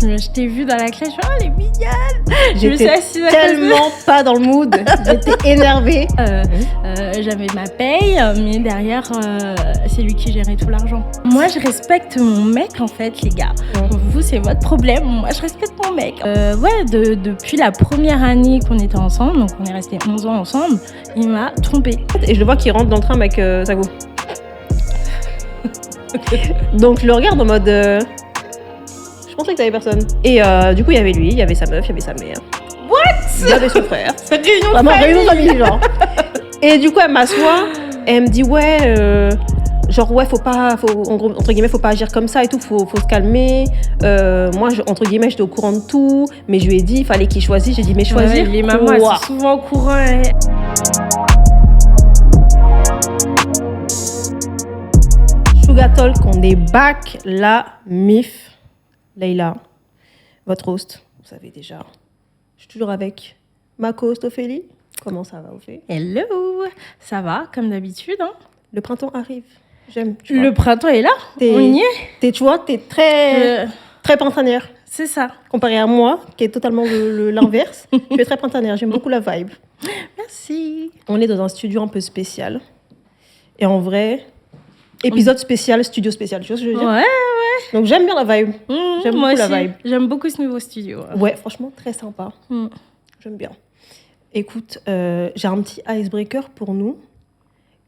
Je t'ai vue dans la classe, je me suis dit, oh, elle est mignonne. Je me suis J'étais assise à côté. tellement pas dans le mood. J'étais énervée. J'avais ma paye, mais derrière, c'est lui qui gérait tout l'argent. Moi, je respecte mon mec, en fait, les gars. Vous, c'est votre problème. Moi, je respecte mon mec. Depuis la première année qu'on était ensemble, donc on est restés 11 ans ensemble, il m'a trompée. Et je le vois qu'il rentre dans le train avec sa go. Donc je le regarde en mode... Je pensais que t'avais personne. Et du coup, il y avait lui, il y avait sa meuf, il y avait sa mère. What? Il y avait son frère. Réunion Vraiment, famille. réunion famille, genre. Et du coup, elle m'assoit et elle me dit, ouais, genre, ouais, entre guillemets, faut pas agir comme ça et tout, faut se calmer. Moi, entre guillemets, j'étais au courant de tout, mais je lui ai dit, il fallait qu'il choisisse. J'ai dit, mais choisir Les mamans, elles sont souvent au courant. Sugar Talk, on est back, la MIF. Leïla, votre host, vous savez déjà. Je suis toujours avec ma co-host Ophélie. Comment ça va, Ophélie? Hello, ça va, comme d'habitude. Hein. Le printemps arrive. J'aime. Tu vois. Le printemps est là, on y est. Tu vois, t'es très printanière. C'est ça. Comparé à moi, qui est totalement l'inverse. Tu es très printanière, j'aime beaucoup la vibe. Merci. On est dans un studio un peu spécial. Et en vrai, épisode spécial, studio spécial. Tu vois ce que je veux dire? Ouais. Donc j'aime bien la vibe. J'aime moi beaucoup aussi. la vibe. J'aime beaucoup ce nouveau studio. Ouais, franchement, très sympa. J'aime bien. Écoute, j'ai un petit icebreaker pour nous,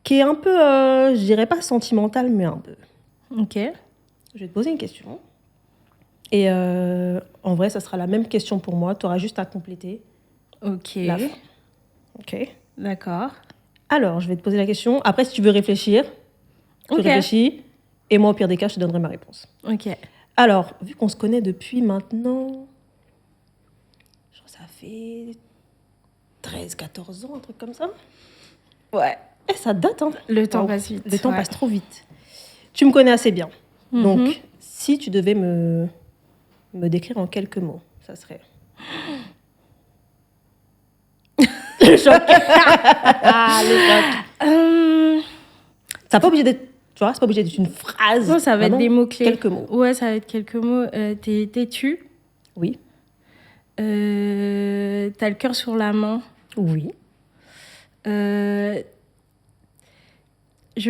qui est un peu, je dirais pas sentimental, mais un peu. Ok. Je vais te poser une question. Et en vrai, ça sera la même question pour moi. Tu auras juste à compléter. Ok. La fin. Ok. D'accord. Alors, je vais te poser la question. Après, si tu veux réfléchir, tu réfléchis. Et moi, au pire des cas, je te donnerai ma réponse. Ok. Alors, vu qu'on se connaît depuis maintenant... Je crois que ça fait 13-14 ans, un truc comme ça. Ouais. Ça date, hein. Le temps passe vite. Le temps passe trop vite. Tu me connais assez bien. Donc, si tu devais me décrire en quelques mots, ça serait... Le choc. Le choc. Ça pas obligé d'être... Tu vois, c'est pas obligé d'être une phrase. Non, ça va être des mots-clés. Quelques mots. Ouais, ça va être quelques mots. T'es têtu. Oui. T'as le cœur sur la main. Oui. Je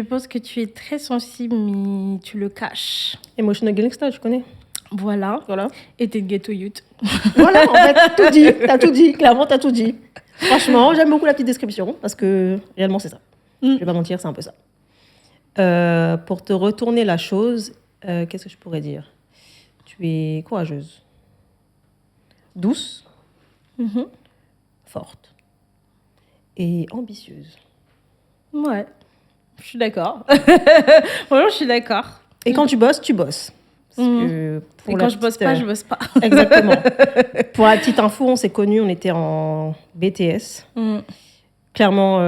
pense que tu es très sensible, mais tu le caches. Emotional gangsta, je connais. Voilà. Et t'es ghetto youth. Voilà, en fait, tout dit. T'as tout dit. Clairement, t'as tout dit. Franchement, j'aime beaucoup la petite description, parce que réellement, c'est ça. Je vais pas mentir, c'est un peu ça. Pour te retourner la chose, qu'est-ce que je pourrais dire? Tu es courageuse, douce, forte et ambitieuse. Ouais, je suis d'accord. Vraiment, je suis d'accord. Et quand tu bosses, tu bosses. Parce que et quand je bosse pas, je bosse pas. Exactement. Pour la petite info, on s'est connus, on était en BTS. Clairement,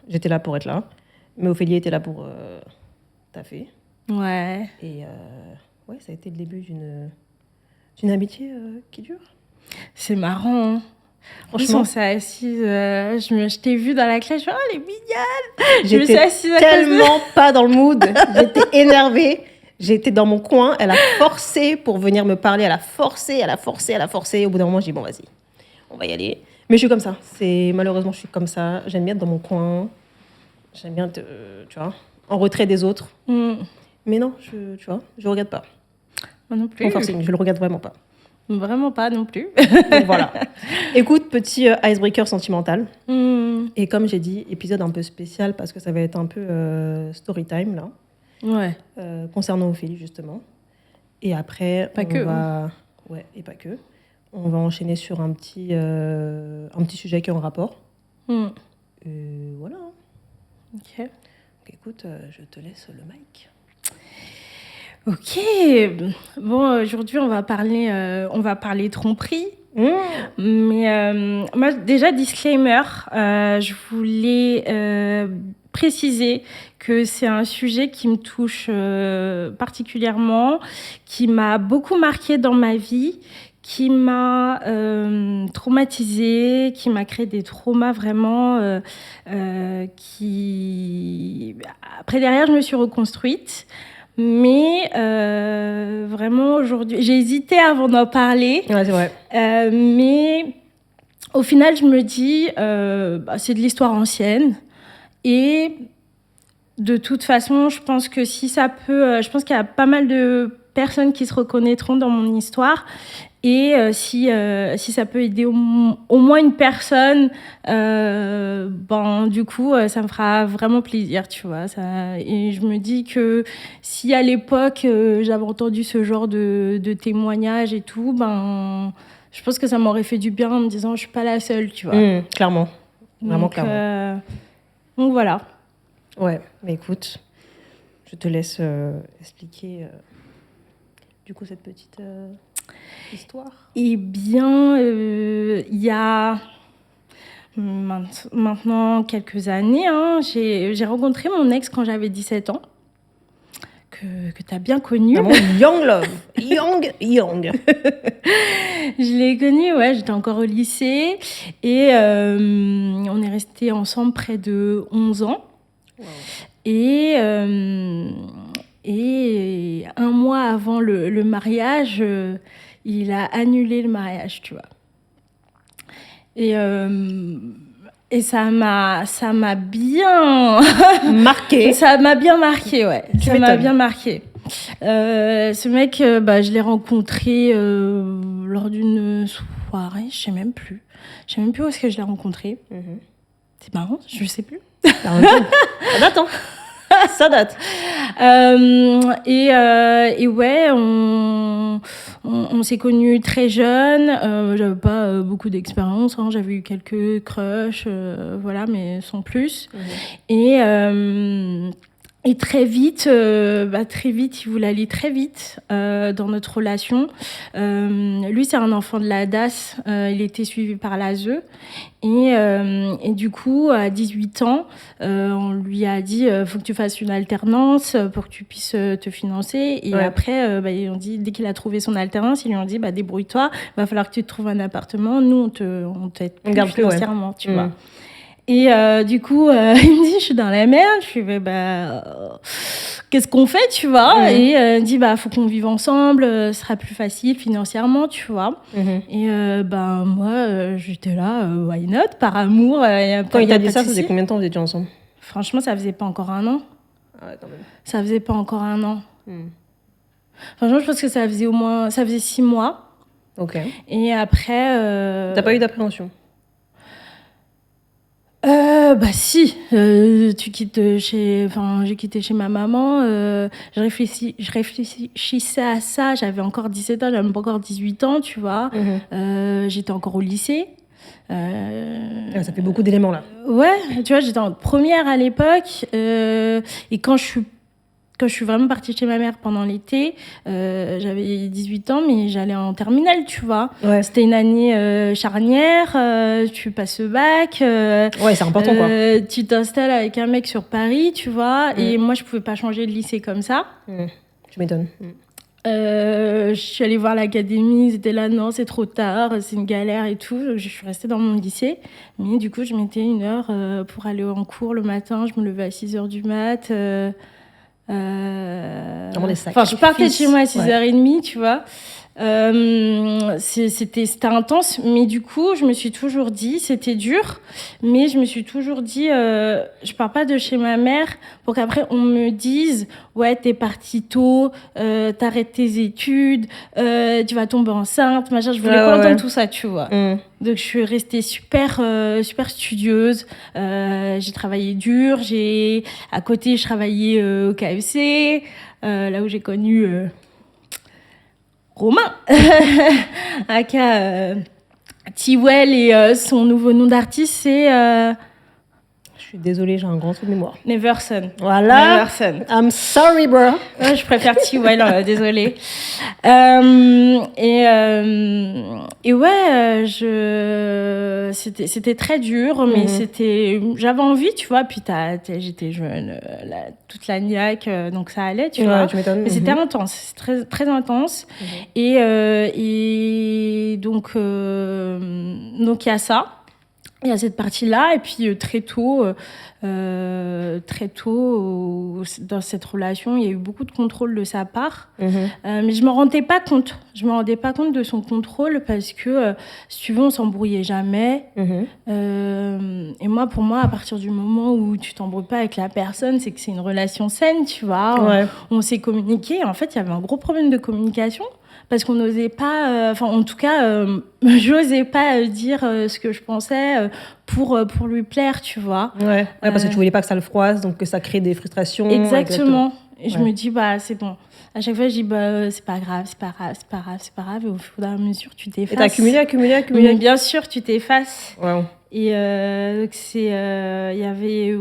j'étais là pour être là. Mais Ophélie était là pour taffer. Ouais. Et ouais, ça a été le début d'une amitié qui dure. C'est marrant. Hein. Franchement, on s'est assise. Je t'ai vue dans la classe. Je me suis dit, oh, elle est mignonne. Je me suis assise à tellement pas dans le mood. J'étais énervée. J'étais dans mon coin. Elle a forcé pour venir me parler. Elle a forcé. Au bout d'un moment, je dis, bon, vas-y, on va y aller. Mais je suis comme ça. Malheureusement, je suis comme ça. J'aime bien être dans mon coin. J'aime bien, tu vois, en retrait des autres. Mais non, tu vois, je ne regarde pas. Moi non plus. Sans forcing, je ne le regarde vraiment pas. Vraiment pas non plus. Donc voilà. Écoute, petit icebreaker sentimental. Et comme j'ai dit, épisode un peu spécial parce que ça va être un peu story time, là. Ouais. Concernant Ophélie, justement. Et après, Ouais, et pas que. On va enchaîner sur un petit sujet qui est en rapport. Voilà. Ok. Donc, écoute, je te laisse le mic. Ok. Bon, aujourd'hui, on va parler tromperie. Mais moi, déjà, disclaimer, je voulais préciser que c'est un sujet qui me touche particulièrement, qui m'a beaucoup marquée dans ma vie, qui m'a traumatisée, qui m'a créé des traumas vraiment, Après, derrière, je me suis reconstruite. Mais vraiment, aujourd'hui, j'ai hésité avant d'en parler. Ouais, c'est vrai. Mais au final, je me dis, c'est de l'histoire ancienne. Et de toute façon, je pense que si ça peut... je pense qu'il y a pas mal de personnes qui se reconnaîtront dans mon histoire. Et si ça peut aider au moins une personne, du coup, ça me fera vraiment plaisir, tu vois. Et je me dis que si à l'époque, j'avais entendu ce genre de témoignages et tout, je pense que ça m'aurait fait du bien en me disant je suis pas la seule, tu vois. Clairement. Vraiment clairement. Donc voilà. Ouais, mais écoute, je te laisse expliquer du coup cette petite... histoire. Eh bien, il y a maintenant quelques années, j'ai rencontré mon ex quand j'avais 17 ans, que tu as bien connu. Ah bon, young love. Young. Je l'ai connu, ouais, j'étais encore au lycée. Et on est restés ensemble près de 11 ans. Wow. Et un mois avant le mariage... il a annulé le mariage, tu vois. Et ça m'a bien marqué. Ça m'a bien marqué, ouais. Ça m'a bien marqué. Ce mec, je l'ai rencontré lors d'une soirée, je sais même plus où est-ce que je l'ai rencontré. C'est marrant, je sais plus. Attends. Ça date. Et ouais, on s'est connus très jeunes. J'avais pas beaucoup d'expérience. J'avais eu quelques crushs, voilà, mais sans plus. Et très vite, il voulait aller très vite dans notre relation. Lui, c'est un enfant de la DAS. Il était suivi par l'ASE. Et du coup, à 18 ans, on lui a dit faut que tu fasses une alternance pour que tu puisses te financer. Et après, ils ont dit, dès qu'il a trouvé son alternance, ils lui ont dit débrouille-toi, il va falloir que tu te trouves un appartement. Nous, on t'aide plus financièrement, tu vois. Et du coup, il me dit, je suis dans la merde. Je suis, qu'est-ce qu'on fait, tu vois? Et il dit, faut qu'on vive ensemble, ce sera plus facile financièrement, tu vois. Et moi, j'étais là, why not? Par amour. Quand il t'a dit ça faisait combien de temps vous étiez ensemble? Franchement, ça faisait pas encore 1 an. Ah ouais, quand même. Ça faisait pas encore 1 an. Franchement, je pense que ça faisait 6 mois. Ok. Et après... T'as pas eu d'appréhension? Si, j'ai quitté chez ma maman, je réfléchissais à ça, j'avais encore 17 ans, j'avais même pas encore 18 ans, tu vois, j'étais encore au lycée. Ça fait beaucoup d'éléments là. Ouais, tu vois, j'étais en première à l'époque, et quand je suis vraiment partie chez ma mère pendant l'été, j'avais 18 ans, mais j'allais en terminale, tu vois. Ouais. C'était une année charnière, tu passes le bac. Ouais, c'est important, quoi. Tu t'installes avec un mec sur Paris, tu vois. Et moi, je pouvais pas changer de lycée comme ça. Tu m'étonnes. Je suis allée voir l'académie, ils étaient là, non, c'est trop tard, c'est une galère et tout. Donc, je suis restée dans mon lycée. Mais du coup, je mettais 1 heure pour aller en cours le matin. Je me levais à 6h du mat'. Je partais de chez moi à 6h30, tu vois. C'était intense, mais du coup, je me suis toujours dit, c'était dur, mais je me suis toujours dit, je pars pas de chez ma mère pour qu'après on me dise, ouais, t'es partie tôt, t'arrêtes tes études, tu vas tomber enceinte, machin. Je voulais pas entendre tout ça, tu vois. Donc, je suis restée super studieuse. J'ai travaillé dur. À côté, je travaillais au KFC, là où j'ai connu Romain, aka T-Well, et son nouveau nom d'artiste, c'est... Je suis désolée, j'ai un grand trou de mémoire. Neverson. Voilà. Neverson. I'm sorry, bro. Je préfère T-Well, désolée. Et ouais, c'était très dur, mais j'avais envie, tu vois. Puis j'étais jeune, toute la niaque, donc ça allait, tu vois. Tu m'étonnes. Mais c'était intense, c'est très, très intense. Et donc il y a ça. Il y a cette partie-là, et puis très tôt, dans cette relation, il y a eu beaucoup de contrôle de sa part. Mais je me rendais pas compte. Je me rendais pas compte de son contrôle parce que, si tu veux, on s'embrouillait jamais. Et moi, pour moi, à partir du moment où tu t'embrouilles pas avec la personne, c'est que c'est une relation saine, tu vois. Ouais. On s'est communiqué. En fait, il y avait un gros problème de communication. Parce qu'on n'osait pas, en tout cas, j'osais pas dire ce que je pensais pour lui plaire, tu vois. Ouais, parce que tu voulais pas que ça le froisse, donc que ça crée des frustrations. Exactement. Et je Ouais. me dis, c'est bon. À chaque fois, je dis, c'est pas grave, c'est pas grave, c'est pas grave, c'est pas grave. Et au fur et à mesure, tu t'effaces. Et t'as accumulé. Mais bien sûr, tu t'effaces. Wow. Et donc, il y avait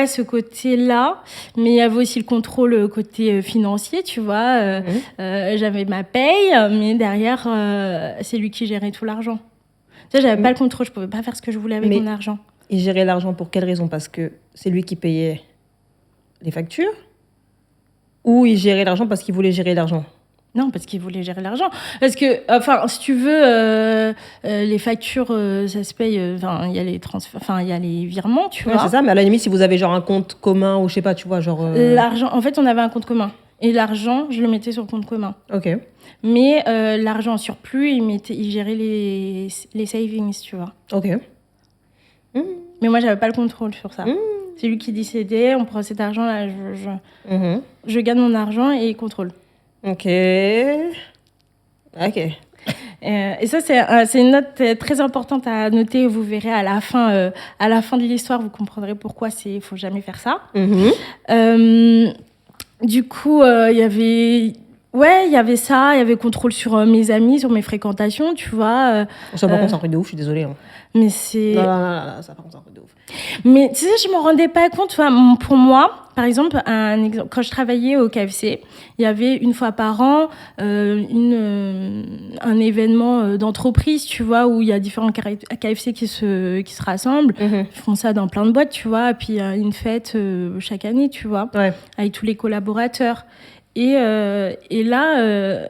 ce côté-là, mais il y avait aussi le contrôle côté financier, tu vois. J'avais ma paye, mais derrière, c'est lui qui gérait tout l'argent. Tu sais, j'avais pas le contrôle, je pouvais pas faire ce que je voulais avec mon argent. Il gérait l'argent pour quelle raison? Parce que c'est lui qui payait les factures? Ou il gérait l'argent parce qu'il voulait gérer l'argent? Non, parce qu'il voulait gérer l'argent. Parce que, si tu veux, les factures, ça se paye. Il y a les transferts, il y a les virements, tu vois. C'est ça, mais à la limite, si vous avez genre un compte commun ou je sais pas, tu vois, genre. L'argent, en fait, on avait un compte commun. Et l'argent, je le mettais sur le compte commun. Ok. Mais l'argent en surplus, il gérait les savings, tu vois. Ok. Mais moi, j'avais pas le contrôle sur ça. C'est lui qui décidait, on prend cet argent-là, je garde mon argent et il contrôle. Ok. Et ça, c'est une note très importante à noter. Vous verrez à la fin de l'histoire, vous comprendrez pourquoi il faut jamais faire ça. Du coup, il y avait ça, il y avait contrôle sur mes amis, sur mes fréquentations, tu vois. Ça, par contre, c'est un truc de ouf, je suis désolée. Hein. Mais c'est... Non, ça, par contre, c'est un truc de ouf. Mais tu sais, je me rendais pas compte. Tu vois, pour moi, par exemple, quand je travaillais au KFC, il y avait une fois par an un événement d'entreprise, tu vois, où il y a différents KFC qui se rassemblent. Ils font ça dans plein de boîtes, tu vois. Et puis, il y a une fête chaque année, tu vois, avec tous les collaborateurs. Et là...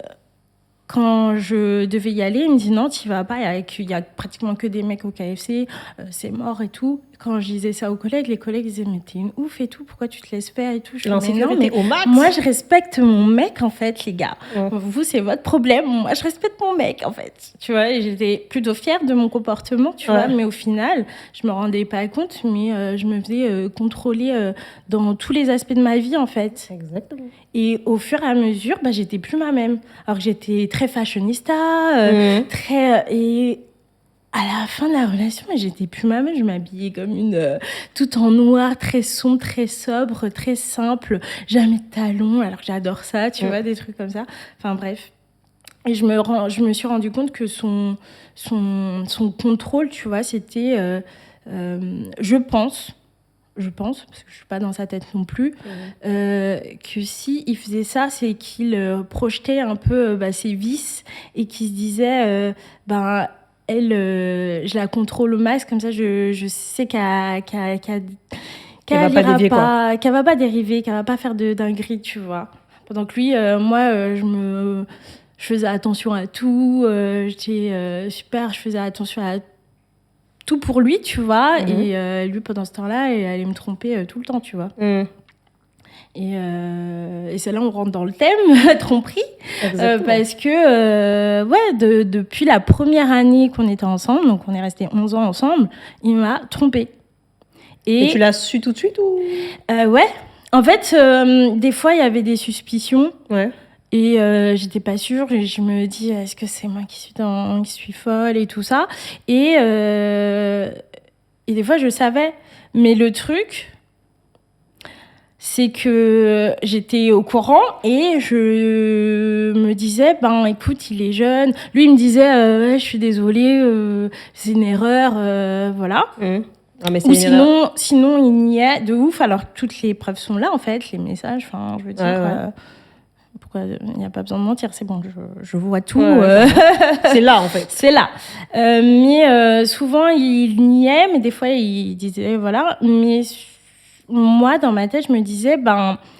quand je devais y aller, il me dit non, tu vas pas, il y a pratiquement que des mecs au KFC, c'est mort et tout. Quand je disais ça aux collègues, les collègues disaient mais t'es une ouf et tout, pourquoi tu te laisses faire et tout. Je dis non, mais au max. Moi je respecte mon mec en fait, les gars. Vous c'est votre problème, moi je respecte mon mec en fait. Tu vois, et j'étais plutôt fière de mon comportement, tu vois, mais au final, je me rendais pas compte, mais je me faisais contrôler dans tous les aspects de ma vie en fait. Exactement. Et au fur et à mesure, j'étais plus moi-même. Alors que j'étais très fashionista, et à la fin de la relation, j'étais plus moi-même. Je m'habillais comme une toute en noir, très sombre, très sobre, très simple. Jamais de talons, alors que j'adore ça, tu vois, des trucs comme ça. Enfin bref. Et je me suis rendu compte que son contrôle, tu vois, c'était, je pense, parce que je suis pas dans sa tête non plus, que si il faisait ça, c'est qu'il projetait un peu ses vices et qu'il se disait, elle, je la contrôle au max, comme ça, je sais qu'elle va pas dériver, qu'elle va pas faire de dinguerie, tu vois. Pendant que lui, moi, je faisais attention à tout, j'étais super, je faisais attention à tout pour lui, tu vois, et lui, pendant ce temps-là, il allait me tromper tout le temps, tu vois. Et c'est là où on rentre dans le thème, tromperie, parce que, depuis la première année qu'on était ensemble, donc on est restés 11 ans ensemble, il m'a trompée. Et tu l'as su tout de suite ou ouais. En fait, des fois, il y avait des suspicions. Ouais. Et j'étais pas sûre, et je me dis est-ce que c'est moi qui suis folle et tout ça, et des fois je savais, mais le truc c'est que j'étais au courant et je me disais écoute, il est jeune, lui il me disait je suis désolée, c'est une erreur, voilà. Ah, mais ou sinon il niait de ouf, alors que toutes les preuves sont là en fait, les messages, enfin je veux dire pourquoi il n'y a pas besoin de mentir, c'est bon, je vois tout. C'est là, en fait. C'est là. Mais souvent, il niait, mais des fois, il disait, voilà. Mais moi, dans ma tête, je me disais,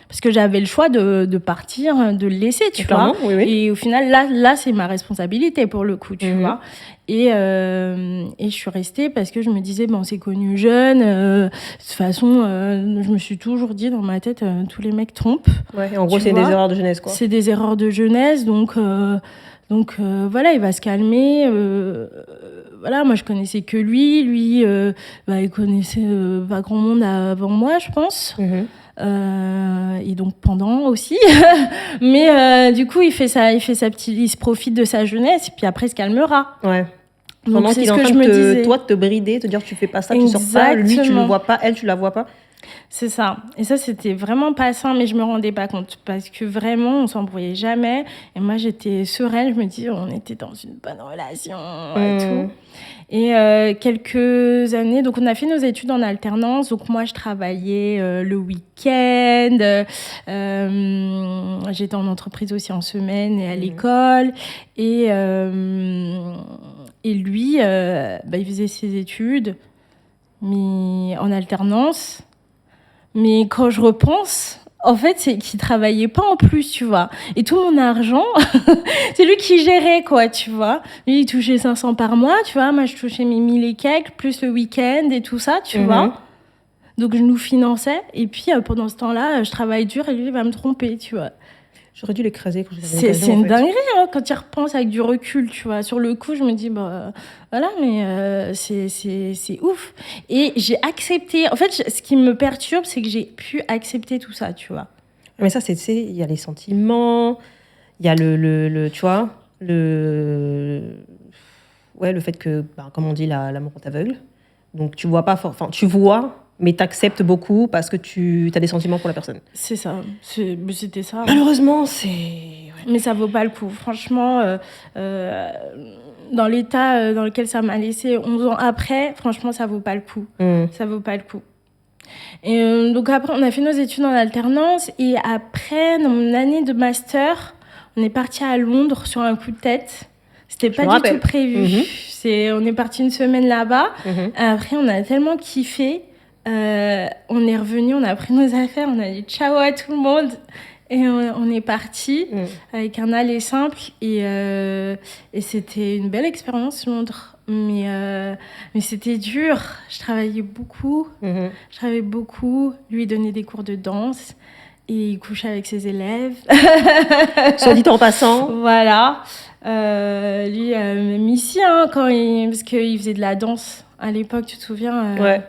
Parce que j'avais le choix de partir, de le laisser, tu vois. Clairement, oui. Et au final, là, c'est ma responsabilité pour le coup, tu vois. Et je suis restée parce que je me disais, on s'est connus jeunes. De toute façon, je me suis toujours dit dans ma tête, tous les mecs trompent. Ouais, en gros, Tu c'est des vois. erreurs de jeunesse, quoi. C'est des erreurs de jeunesse, donc voilà, il va se calmer. Voilà, moi je connaissais que lui. Lui, il connaissait pas grand monde avant moi, je pense. Et donc pendant aussi. Mais du coup, il se profite de sa jeunesse, et puis après il se calmera. Ouais. Donc Pendant c'est qu'il ce est en que train je me de disais. toi, de te brider, te dire tu fais pas ça, tu sors pas. Lui, tu le vois pas. Elle, tu la vois pas. C'est ça. Et ça, c'était vraiment pas sain, mais je me rendais pas compte. Parce que vraiment, on s'embrouillait jamais. Et moi, j'étais sereine. Je me disais, on était dans une bonne relation et tout. Et quelques années, donc on a fait nos études en alternance. Donc moi, je travaillais le week-end. J'étais en entreprise aussi en semaine et à l'école. Et lui, il faisait ses études, mais en alternance. Mais quand je repense, en fait, c'est qu'il travaillait pas en plus, tu vois. Et tout mon argent, c'est lui qui gérait, quoi, tu vois. Lui, il touchait 500 par mois, tu vois. Moi, je touchais mes 1000 et quelques, plus le week-end et tout ça, tu vois. Donc, je nous finançais. Et puis, pendant ce temps-là, je travaille dur et lui, il va me tromper, tu vois. J'aurais dû l'écraser quand j'avais C'est l'occasion, une en fait. dinguerie, hein, quand tu y repenses avec du recul, tu vois. Sur le coup, je me dis, voilà, mais c'est ouf. Et j'ai accepté. En fait, ce qui me perturbe, c'est que j'ai pu accepter tout ça, tu vois. Mais ça, tu sais, il y a les sentiments, il y a tu vois, ouais, le fait que, comme on dit, l'amour t'aveugle. Donc, tu vois pas, enfin, tu vois, mais t'acceptes beaucoup parce que tu as des sentiments pour la personne. C'est ça. C'était ça. Malheureusement, c'est... Ouais. Mais ça vaut pas le coup. Franchement, dans l'état dans lequel ça m'a laissé 11 ans après, franchement, ça vaut pas le coup. Ça vaut pas le coup. Et donc après, on a fait nos études en alternance. Et après, dans mon année de master, on est parti à Londres sur un coup de tête. C'était pas du tout prévu. On est parti une semaine là-bas. Après, on a tellement kiffé. On est revenu, on a pris nos affaires, on a dit ciao à tout le monde. Et on est parti avec un aller simple. Et c'était une belle expérience, Londres. Mais c'était dur. Je travaillais beaucoup. Lui, il donnait des cours de danse. Et il couchait avec ses élèves. Soit dit en passant. Voilà. Lui, même ici, parce qu'il faisait de la danse à l'époque, tu te souviens Ouais.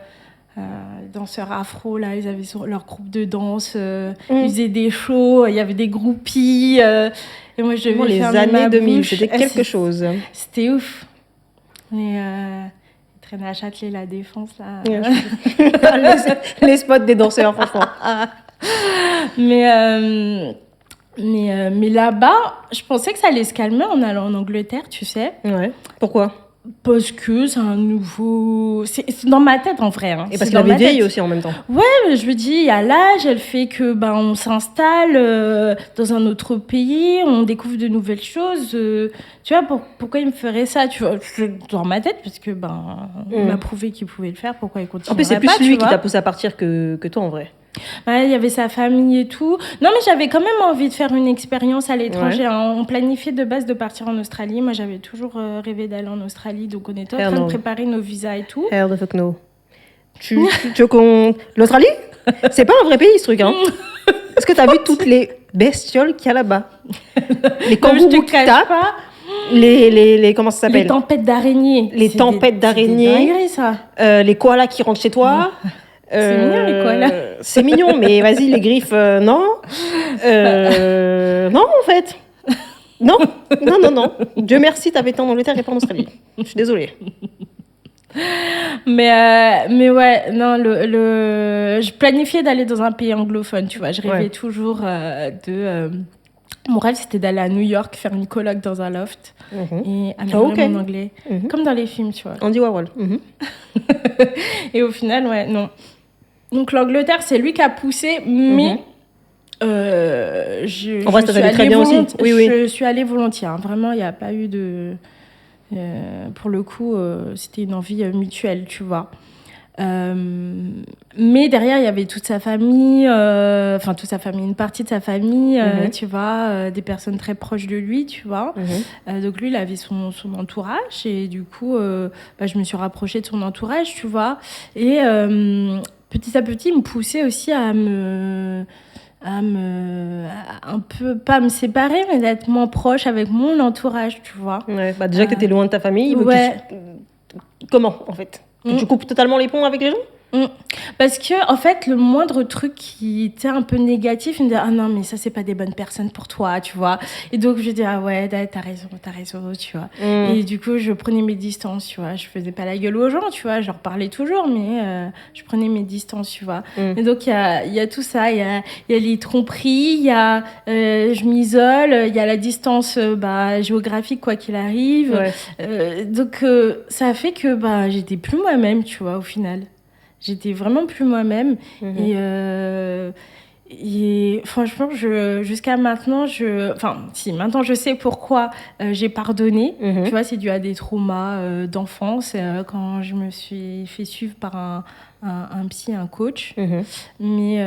Danseurs afro, là, ils avaient leur groupe de danse. Ils faisaient des shows, il y avait des groupies. Et moi, je devais les fermer années ma 2000, bouche. c'était quelque chose. C'était ouf. Et ils traînaient à Châtelet, la Défense, là. Les spots des danseurs, franchement. Mais là-bas, je pensais que ça allait se calmer en allant en Angleterre, tu sais. Ouais. Pourquoi ? Parce que c'est un nouveau... C'est dans ma tête, en vrai. Et parce qu'il avait vieilli aussi en même temps. Ouais, je me dis, il y a l'âge, elle fait que on s'installe dans un autre pays, on découvre de nouvelles choses. Tu vois, pourquoi il me ferait ça, tu vois, dans ma tête, parce que il m'a prouvé qu'il pouvait le faire, pourquoi il continuerait pas. En plus, c'est plus lui qui t'a poussé à partir que toi, en vrai. Ouais, il y avait sa famille et tout. Non, mais j'avais quand même envie de faire une expérience à l'étranger. Ouais. On planifiait de base de partir en Australie. Moi, j'avais toujours rêvé d'aller en Australie. Donc, on était en train de préparer nos visas et tout. Hell the fuck no. Tu veux qu'on... L'Australie ? C'est pas un vrai pays, ce truc, hein. Est-ce que t'as vu toutes les bestioles qu'il y a là-bas ? Les kangourous qui tapent. Les comment ça s'appelle ? Les tempêtes d'araignées. Les tempêtes d'araignées. C'est dinguerie, ça. Les koalas qui rentrent chez toi. C'est mignon, les koalas. C'est mignon, mais vas-y, les griffes, non. Non, en fait. Non. Dieu merci, t'avais été en Angleterre et pas en Australie. Je suis désolée. Mais ouais, non, je planifiais d'aller dans un pays anglophone, tu vois. Je rêvais toujours de... Mon rêve, c'était d'aller à New York, faire une coloc dans un loft et améliorer mon anglais. Comme dans les films, tu vois. Andy Warhol. Et au final, ouais, non. Donc l'Angleterre, c'est lui qui a poussé, mais je suis allée volontiers. Hein. Vraiment, il n'y a pas eu de... pour le coup, c'était une envie mutuelle, tu vois. Mais derrière, il y avait toute sa famille, une partie de sa famille, tu vois, des personnes très proches de lui, tu vois. Donc lui, il avait son entourage et du coup, je me suis rapprochée de son entourage, tu vois. Et petit à petit, il me poussait aussi à un peu, pas me séparer, mais d'être moins proche avec mon entourage, tu vois. Ouais, déjà que tu étais loin de ta famille, ouais. Comment, en fait tu coupes totalement les ponts avec les gens? Parce que en fait le moindre truc qui était un peu négatif, il me disait ah non mais ça c'est pas des bonnes personnes pour toi, tu vois. Et donc je dis ah ouais t'as raison, tu vois. Et du coup je prenais mes distances, tu vois. Je faisais pas la gueule aux gens, tu vois. Je leur parlais toujours, mais je prenais mes distances, tu vois. Et donc il y a tout ça, il y a les tromperies, il y a je m'isole, il y a la distance géographique quoi qu'il arrive. Donc ça a fait que j'étais plus moi-même, tu vois, au final. J'étais vraiment plus moi-même. Et franchement, jusqu'à maintenant, maintenant je sais pourquoi j'ai pardonné. Tu vois, c'est dû à des traumas d'enfance quand je me suis fait suivre par un psy, un coach. Mais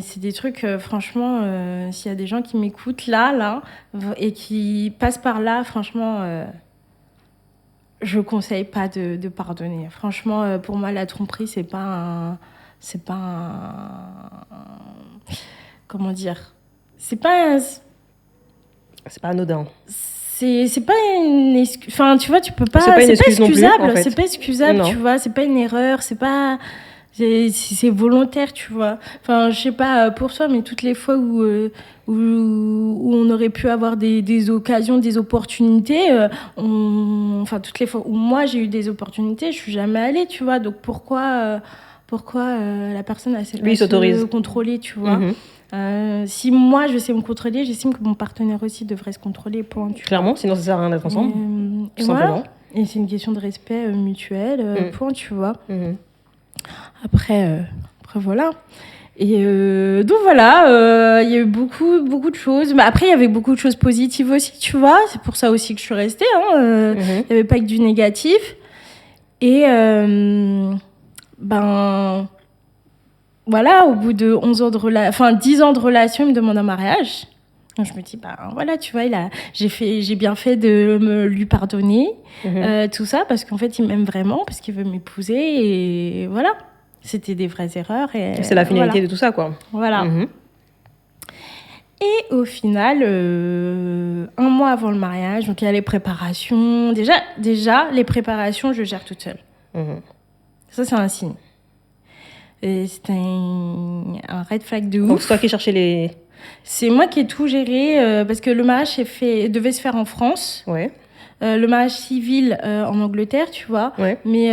c'est des trucs, franchement, s'il y a des gens qui m'écoutent là, et qui passent par là, franchement... je conseille pas de pardonner. Franchement, pour moi, la tromperie, c'est pas comment dire? C'est pas anodin. C'est pas une excuse. Enfin, tu vois, tu peux pas. C'est pas excusable. Non plus, en fait. C'est pas excusable, tu vois. C'est pas une erreur. C'est pas. C'est volontaire, tu vois. Enfin, je sais pas pour toi, mais toutes les fois où on aurait pu avoir des occasions, des opportunités, toutes les fois où moi j'ai eu des opportunités, je suis jamais allée, tu vois. Donc pourquoi la personne a lui s'autorise contrôler, tu vois. Si moi je sais me contrôler, j'estime que mon partenaire aussi devrait se contrôler, point. Clairement, sinon ça sert à rien d'être ensemble. Tout simplement. Voilà. Et c'est une question de respect mutuel, point, tu vois. Après, voilà. Et donc voilà, il y a eu beaucoup de choses. Mais après, il y avait beaucoup de choses positives aussi, tu vois. C'est pour ça aussi que je suis restée. Il n'y avait pas que du négatif. Et voilà, au bout de 10 ans de relation, il me demande un mariage. Donc je me dis, voilà, tu vois, j'ai bien fait de lui pardonner tout ça, parce qu'en fait, il m'aime vraiment, parce qu'il veut m'épouser, et voilà. C'était des vraies erreurs. Et c'est la finalité de tout ça, quoi. Voilà. Et au final, 1 mois avant le mariage, donc il y a les préparations. Déjà, les préparations, je gère toute seule. Ça, c'est un signe. Et c'était un red flag de ouf. Donc, c'est toi qui cherchais les... C'est moi qui ai tout géré, parce que le mariage devait se faire en France. Ouais. Le mariage civil en Angleterre, tu vois. Ouais. Mais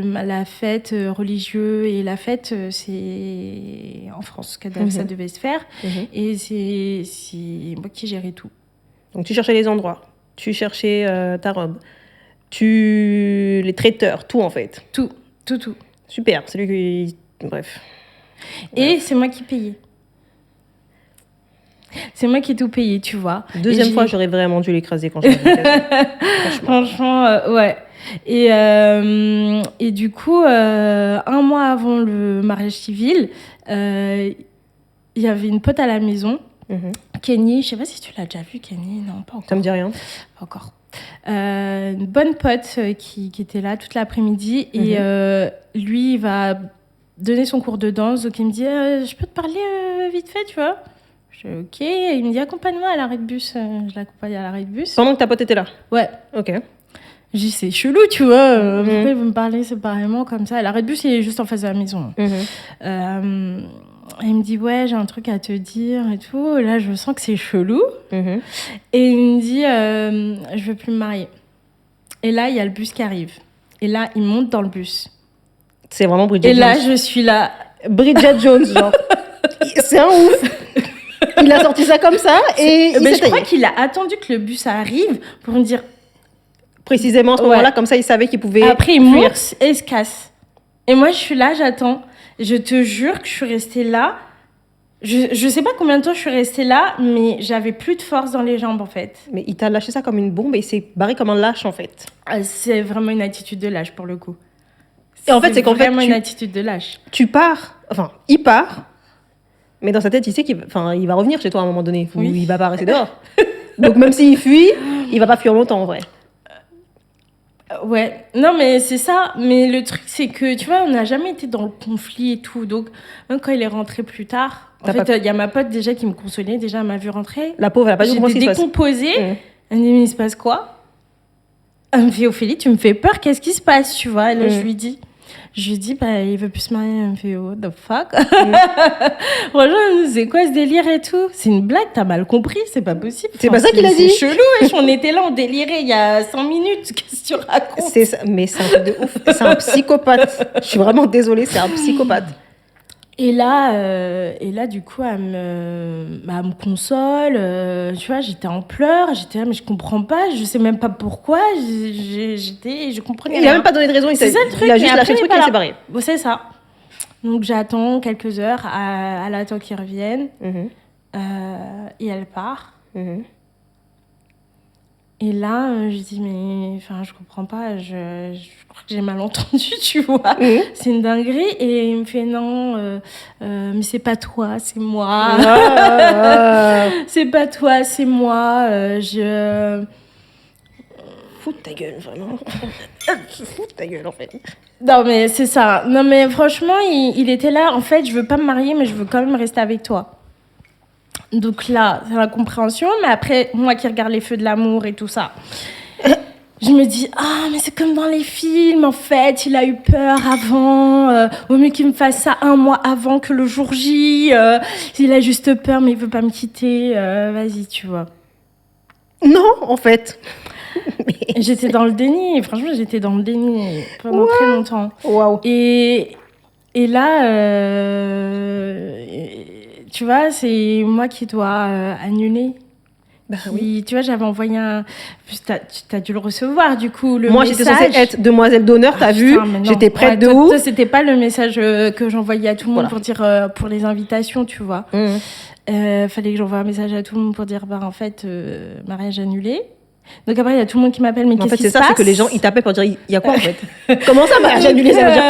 la fête religieuse et la fête, c'est en France que ça devait se faire. Et c'est moi qui gérais tout. Donc, tu cherchais les endroits, tu cherchais ta robe, les traiteurs, tout en fait. Tout. Super, c'est lui qui... Bref. Et c'est moi qui payais. C'est moi qui ai tout payé, tu vois. Deuxième fois, j'aurais vraiment dû l'écraser quand j'avais Franchement, ouais. Et du coup, 1 mois avant le mariage civil, il y avait une pote à la maison, Kenny. Je sais pas si tu l'as déjà vue, Kenny. Non, pas encore. Ça me dit rien. Pas encore. Une bonne pote qui était là toute l'après-midi. Et lui, il va donner son cours de danse. Donc, il me dit, je peux te parler vite fait, tu vois. Je dis, ok. Et il me dit, accompagne-moi à l'arrêt de bus. Je l'accompagne à l'arrêt de bus. Pendant que ta pote était là? Ouais. Ok. Je dis, c'est chelou, tu vois. Pourquoi il veut me parler séparément comme ça? L'arrêt de bus, il est juste en face de la maison. Il me dit, ouais, j'ai un truc à te dire et tout. Et là, je sens que c'est chelou. Et il me dit, je veux plus me marier. Et là, il y a le bus qui arrive. Et là, il monte dans le bus. C'est vraiment Bridget Jones. Et là, je suis là. Bridget Jones, genre. C'est un ouf. Il a sorti ça comme ça et je crois qu'il a attendu que le bus arrive pour me dire... Précisément à ce moment-là, comme ça, il savait qu'il pouvait... Après, il monte et il se casse. Et moi, je suis là, j'attends. Je te jure que je suis restée là. Je sais pas combien de temps je suis restée là, mais j'avais plus de force dans les jambes, en fait. Mais il t'a lâché ça comme une bombe et il s'est barré comme un lâche, en fait. C'est vraiment une attitude de lâche, pour le coup. Et en fait, c'est qu'en fait, vraiment une attitude de lâche. tu pars, enfin, il part, mais dans sa tête, il sait il va revenir chez toi à un moment donné. Oui. Il va pas rester dehors. Donc, même s'il fuit, il va pas fuir longtemps, en vrai. Ouais, non mais c'est ça, mais le truc c'est que tu vois, on n'a jamais été dans le conflit et tout, donc même quand il est rentré plus tard, en fait, il y a ma pote déjà qui me consolait, déjà elle m'a vu rentrer. La pauvre, elle a pas dû comprendre ce qui se passe. J'étais décomposée, elle me dit mais il se passe quoi? Elle me fait Ophélie, tu me fais peur, qu'est-ce qui se passe, tu vois? Et là je lui dis, bah il veut plus se marier, elle me fait what the fuck? Franchement, c'est quoi ce délire et tout? C'est une blague, t'as mal compris, c'est pas possible. C'est pas ça qu'il a dit. C'est chelou, on était là, on délirait il y a 5 minutes, qu'est-ce que tu racontes? C'est ça, mais c'est un truc de ouf. C'est un psychopathe. Je suis vraiment désolée, c'est un psychopathe. Et là, du coup, elle me console. Tu vois, j'étais en pleurs. J'étais là, mais je comprends pas. Je sais même pas pourquoi. Je comprenais Il a même pas donné de raison. Il a juste lâché le truc et il s'est barré. Bon, c'est ça. Donc, j'attends quelques heures. Elle attend qu'il revienne. Et elle part. Et là, je dis, mais je comprends pas, je crois que j'ai mal entendu, tu vois. C'est une dinguerie. Et il me fait, non, mais c'est pas toi, c'est moi. C'est pas toi, c'est moi. Fous de ta gueule, vraiment. Fous de ta gueule, en fait. Non, mais c'est ça. Non, mais franchement, il était là. En fait, je veux pas me marier, mais je veux quand même rester avec toi. Donc là, c'est la compréhension. Mais après, moi qui regarde les feux de l'amour et tout ça, je me dis, mais c'est comme dans les films, en fait. Il a eu peur avant. Vaut mieux qu'il me fasse ça 1 mois avant que le jour J. Il a juste peur, mais il veut pas me quitter. Vas-y, tu vois. Non, en fait. J'étais dans le déni. Franchement, j'étais dans le déni pendant très longtemps. Waouh. Et là... tu vois, c'est moi qui dois annuler. Bah oui. Tu vois, j'avais envoyé un... T'as dû le recevoir, du coup, le Moi, message. j'étais censée être demoiselle d'honneur, t'as vu? J'étais prête de ouf. Ça, c'était pas le message que j'envoyais à tout le monde pour dire... pour les invitations, tu vois. Fallait que j'envoie un message à tout le monde pour dire, en fait, mariage annulé. Donc après, il y a tout le monde qui m'appelle, mais qu'est-ce qui se passe ? En fait, c'est ça, c'est que les gens, ils t'appellent pour dire, il y a quoi, en fait? Comment ça, mariage annulé, ça veut dire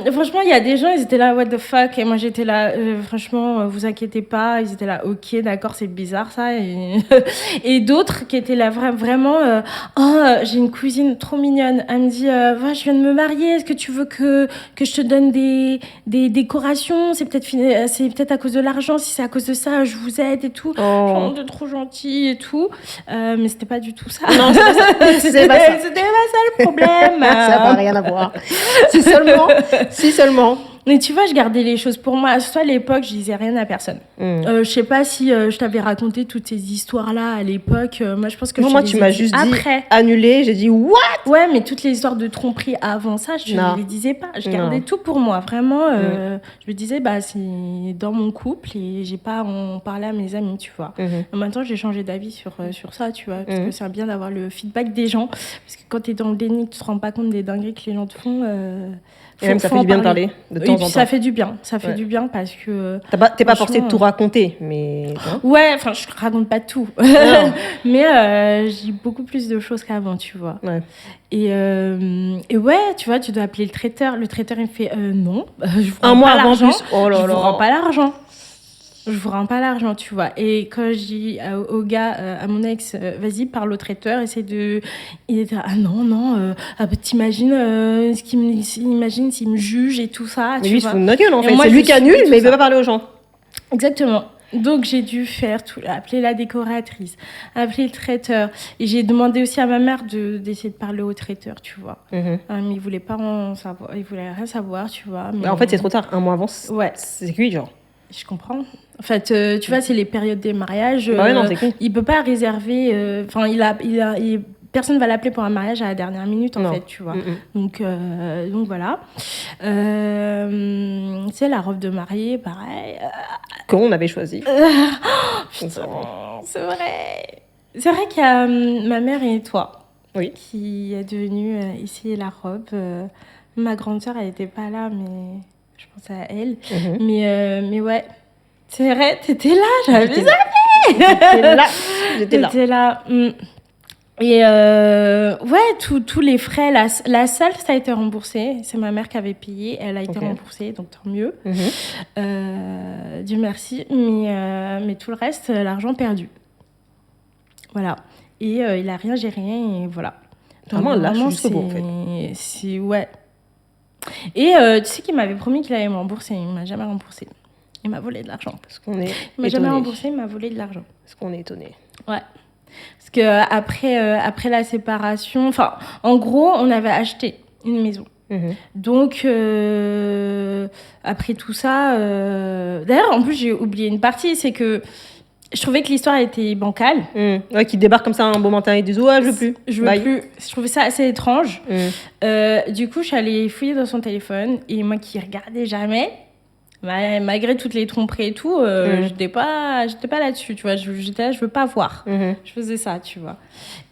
quoi? Franchement, il y a des gens, ils étaient là, what the fuck, et moi, j'étais là, franchement, vous inquiétez pas, ils étaient là, ok, d'accord, c'est bizarre, ça, et d'autres qui étaient là, vraiment, j'ai une cousine trop mignonne, elle me dit, je viens de me marier, est-ce que tu veux que je te donne des décorations? C'est peut-être à cause de l'argent, si c'est à cause de ça, je vous aide et tout. Genre, t'es trop gentil et tout, mais c'était pas du tout ça. Non, c'est pas ça. C'était pas ça le problème. Ça n'a rien à voir. Si seulement. Mais tu vois, je gardais les choses pour moi. Soit à l'époque, je disais rien à personne. Je sais pas si je t'avais raconté toutes ces histoires-là à l'époque. Moi, je pense que moi, tu m'as juste après. Dit annulé. J'ai dit what? Ouais, mais toutes les histoires de tromperie avant ça, je ne les disais pas. Je gardais tout pour moi. Vraiment, je me disais, c'est dans mon couple et j'ai pas à en parler à mes amis, tu vois. Maintenant, j'ai changé d'avis sur ça, tu vois. Parce que c'est bien d'avoir le feedback des gens. Parce que quand t'es dans le déni, tu te rends pas compte des dingueries que les gens te font. Et même ça fait du bien de parler de temps en temps. Ça fait du bien. Ça fait du bien parce que... T'es pas forcée de tout raconter, mais... Ouais, je raconte pas tout. Mais j'ai beaucoup plus de choses qu'avant, tu vois. Ouais. Et ouais, tu vois, tu dois appeler le traiteur. Le traiteur, il me fait non, je vous rends pas l'argent. Oh là là. Je vous rends pas l'argent. Je vous rends pas l'argent, tu vois. Et quand je dis au gars, à mon ex, vas-y, parle au traiteur, essaie de... Il était non, t'imagines ce qu'il imagine s'il me juge et tout ça, mais lui, il se fout de notre gueule, en fait. C'est lui qui annule, mais il veut pas parler aux gens. Exactement. Donc, j'ai dû faire tout, appeler la décoratrice, appeler le traiteur. Et j'ai demandé aussi à ma mère d'essayer de parler au traiteur, tu vois. Mais il voulait pas en savoir, il voulait rien savoir, tu vois. Mais en fait, c'est trop tard. 1 mois avant, ouais. C'est cuit, genre. Je comprends. En fait, tu vois, c'est les périodes des mariages. Il peut pas réserver... personne va l'appeler pour un mariage à la dernière minute, en fait, tu vois. Donc voilà. Tu sais, la robe de mariée, pareil. Qu'on avait choisi. Putain, c'est vrai. C'est vrai qu'il y a ma mère et toi qui est devenue ici la robe. Ma grande sœur, elle n'était pas là, mais... Je pense à elle. Mais ouais, c'est vrai, t'étais là, j'avais zappé. J'étais là. Et tous les frais, la salle, ça a été remboursé. C'est ma mère qui avait payé. Elle a été remboursée, donc tant mieux. Dieu merci. Mais tout le reste, l'argent perdu. Voilà. Et il a rien géré. Et voilà. Vraiment, lâche jusqu'au bout, en fait. Ouais. Et tu sais qu'il m'avait promis qu'il allait me rembourser. Il ne m'a jamais remboursé. Il m'a volé de l'argent. Il m'a jamais remboursé, il m'a volé de l'argent. Parce qu'on est étonné. Ouais. Parce que après la séparation, en gros, on avait acheté une maison. Donc, après tout ça... D'ailleurs, en plus, j'ai oublié une partie, c'est que je trouvais que l'histoire était bancale. Ouais, qui débarque comme ça un beau matin et disent « Ouais, je veux plus. » Je veux plus. Je trouvais ça assez étrange. Du coup, je suis allée fouiller dans son téléphone. Et moi qui regardais jamais... Malgré toutes les tromperies et tout, j'étais pas là-dessus, tu vois. J'étais là, je veux pas voir. Je faisais ça, tu vois.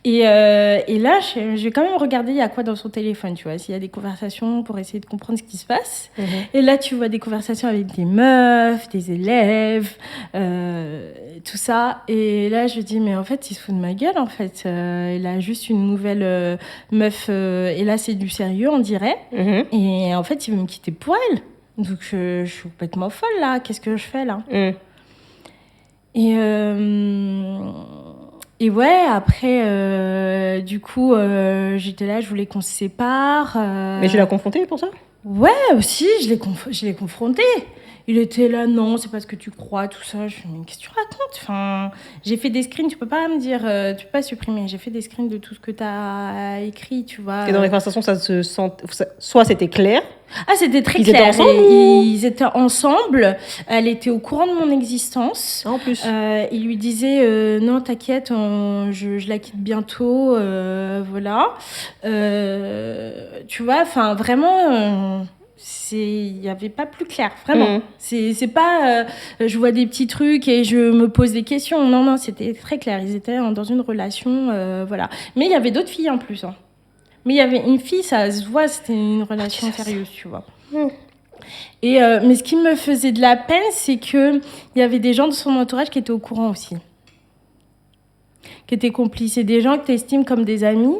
Et là, j'ai quand même regardé il y a quoi dans son téléphone, tu vois. S'il y a des conversations pour essayer de comprendre ce qui se passe. Et là, tu vois des conversations avec des meufs, des élèves, tout ça. Et là, je dis, mais en fait, il se fout de ma gueule, en fait. Il a juste une nouvelle meuf. Et là, c'est du sérieux, on dirait. Et en fait, il veut me quitter pour elle. Donc, je suis complètement folle, là. Qu'est-ce que je fais, là Et ouais, après, du coup, j'étais là, je voulais qu'on se sépare. Mais tu l'as confronté pour ça ? Ouais, aussi, je l'ai confronté. Il était là, non, c'est pas ce que tu crois, tout ça. Je me dis, mais qu'est-ce que tu racontes ? Enfin, j'ai fait des screens, tu peux pas me dire, tu peux pas supprimer. J'ai fait des screens de tout ce que t'as écrit, tu vois. Et dans les conversations, ça se sent... Soit c'était clair. Ah, c'était très clair. Étaient ensemble Ils étaient ensemble. Elle était au courant de mon existence. En plus. Il lui disait, non, t'inquiète, je la quitte bientôt. Voilà. Tu vois, enfin, vraiment... il n'y avait pas plus clair, vraiment. C'est pas je vois des petits trucs et je me pose des questions. Non, c'était très clair. Ils étaient dans une relation, voilà. Mais il y avait d'autres filles en plus. Hein. Mais il y avait une fille, ça se voit, c'était une relation sérieuse, tu vois. Et, mais ce qui me faisait de la peine, c'est qu'il y avait des gens de son entourage qui étaient au courant aussi. Qui étaient complices. Et des gens que tu estimes comme des amis.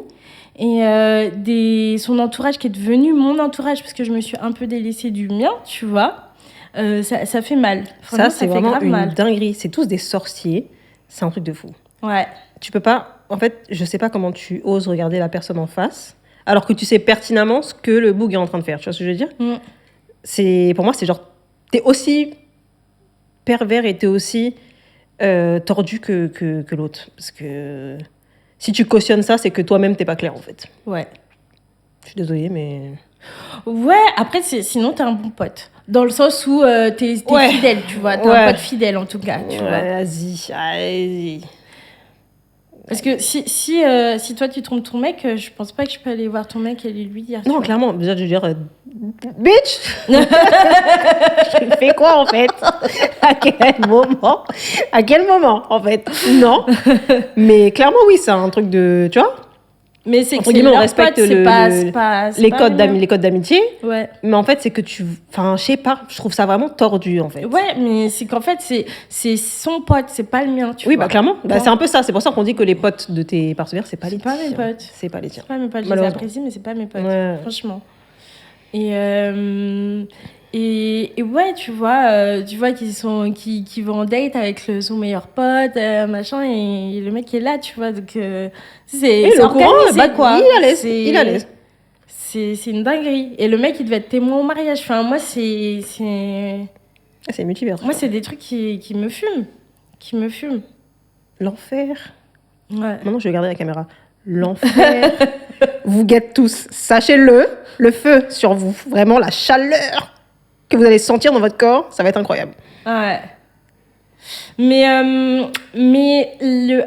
Et son entourage qui est devenu mon entourage parce que je me suis un peu délaissée du mien, tu vois, ça fait mal. Ça c'est vraiment une dinguerie. C'est tous des sorciers. C'est un truc de fou. Ouais. Tu peux pas... En fait, je sais pas comment tu oses regarder la personne en face alors que tu sais pertinemment ce que le boug est en train de faire. Tu vois ce que je veux dire ? Pour moi, c'est genre... T'es aussi pervers et t'es aussi tordu que l'autre. Parce que... Si tu cautionnes ça, c'est que toi-même, t'es pas clair, en fait. Ouais. Je suis désolée, mais... Ouais, après, sinon, t'es un bon pote. Dans le sens où t'es fidèle, tu vois. T'es un pote fidèle, en tout cas, tu vois. Vas-y. Parce que si toi, tu trompes ton mec, je pense pas que je peux aller voir ton mec et lui dire... Non, clairement. Déjà, je veux dire... Bitch. Je fais quoi, en fait ? À quel moment, en fait ? Non. Mais clairement, oui, c'est un truc de... Tu vois ? Mais c'est que on respecte les codes d'amitié. Ouais. Mais en fait, c'est que enfin, je sais pas, je trouve ça vraiment tordu, en fait. Ouais, mais c'est qu'en fait, c'est son pote, c'est pas le mien, tu vois. Oui, bah clairement. Bah, c'est un peu ça. C'est pour ça qu'on dit que les potes de tes partenaires, c'est pas les tiens. C'est pas mes potes. C'est pas les tiens. C'est pas mes potes. Je les apprécie, mais c'est pas mes potes. Ouais. Franchement. Et ouais, tu vois qui vont en date avec son meilleur pote, machin, et le mec est là, tu vois. Donc, c'est organisé, quoi. Il a l'aise. C'est une dinguerie. Et le mec, il devait être témoin au mariage. Enfin, moi, c'est multivers. Moi, c'est des trucs qui me fument. L'enfer. Ouais. Maintenant, je vais regarder la caméra. L'enfer. Vous guette tous. Sachez-le, le feu sur vous. Vraiment, la chaleur que vous allez sentir dans votre corps, ça va être incroyable. Ouais. Mais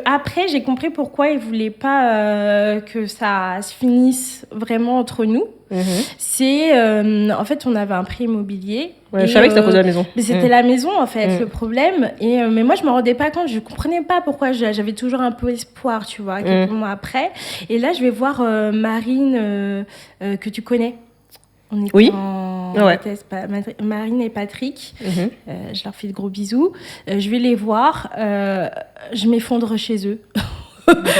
après, j'ai compris pourquoi il voulait pas que ça se finisse vraiment entre nous. C'est en fait, on avait un prêt immobilier. Ouais, je savais que c'était à cause de la maison. Mais c'était la maison, en fait, le problème. Mais moi, je me rendais pas compte, je comprenais pas pourquoi j'avais toujours un peu espoir, tu vois, quelques mois après. Et là, je vais voir Marine, que tu connais. On était en thèse, Marine et Patrick. Je leur fais de gros bisous. Je vais les voir. Je m'effondre chez eux.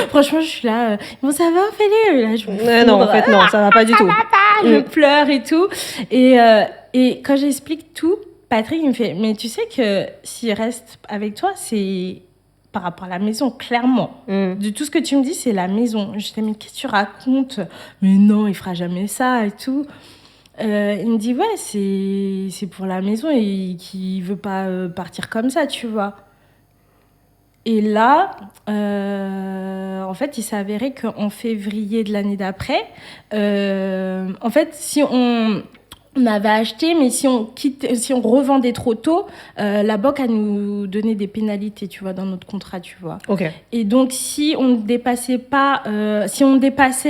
Franchement, je suis là. Bon, ça va, Ophélie? Et là, je me Ouais, non, en fondre. fait, non, ça va pas du tout. Je pleure et tout. Et quand j'explique tout, Patrick, il me fait, mais tu sais que s'il reste avec toi, c'est par rapport à la maison, clairement. De tout ce que tu me dis, c'est la maison. Je dis, mais qu'est-ce que tu racontes? Mais non, il fera jamais ça et tout. Il me dit, ouais, c'est pour la maison et qu'il veut pas partir comme ça, tu vois. Et là, en fait, il s'est avéré qu'en février de l'année d'après, en fait, si on avait acheté, mais si on revendait trop tôt, la banque a nous donné des pénalités, tu vois, dans notre contrat, tu vois. Ok. Et donc, si on dépassait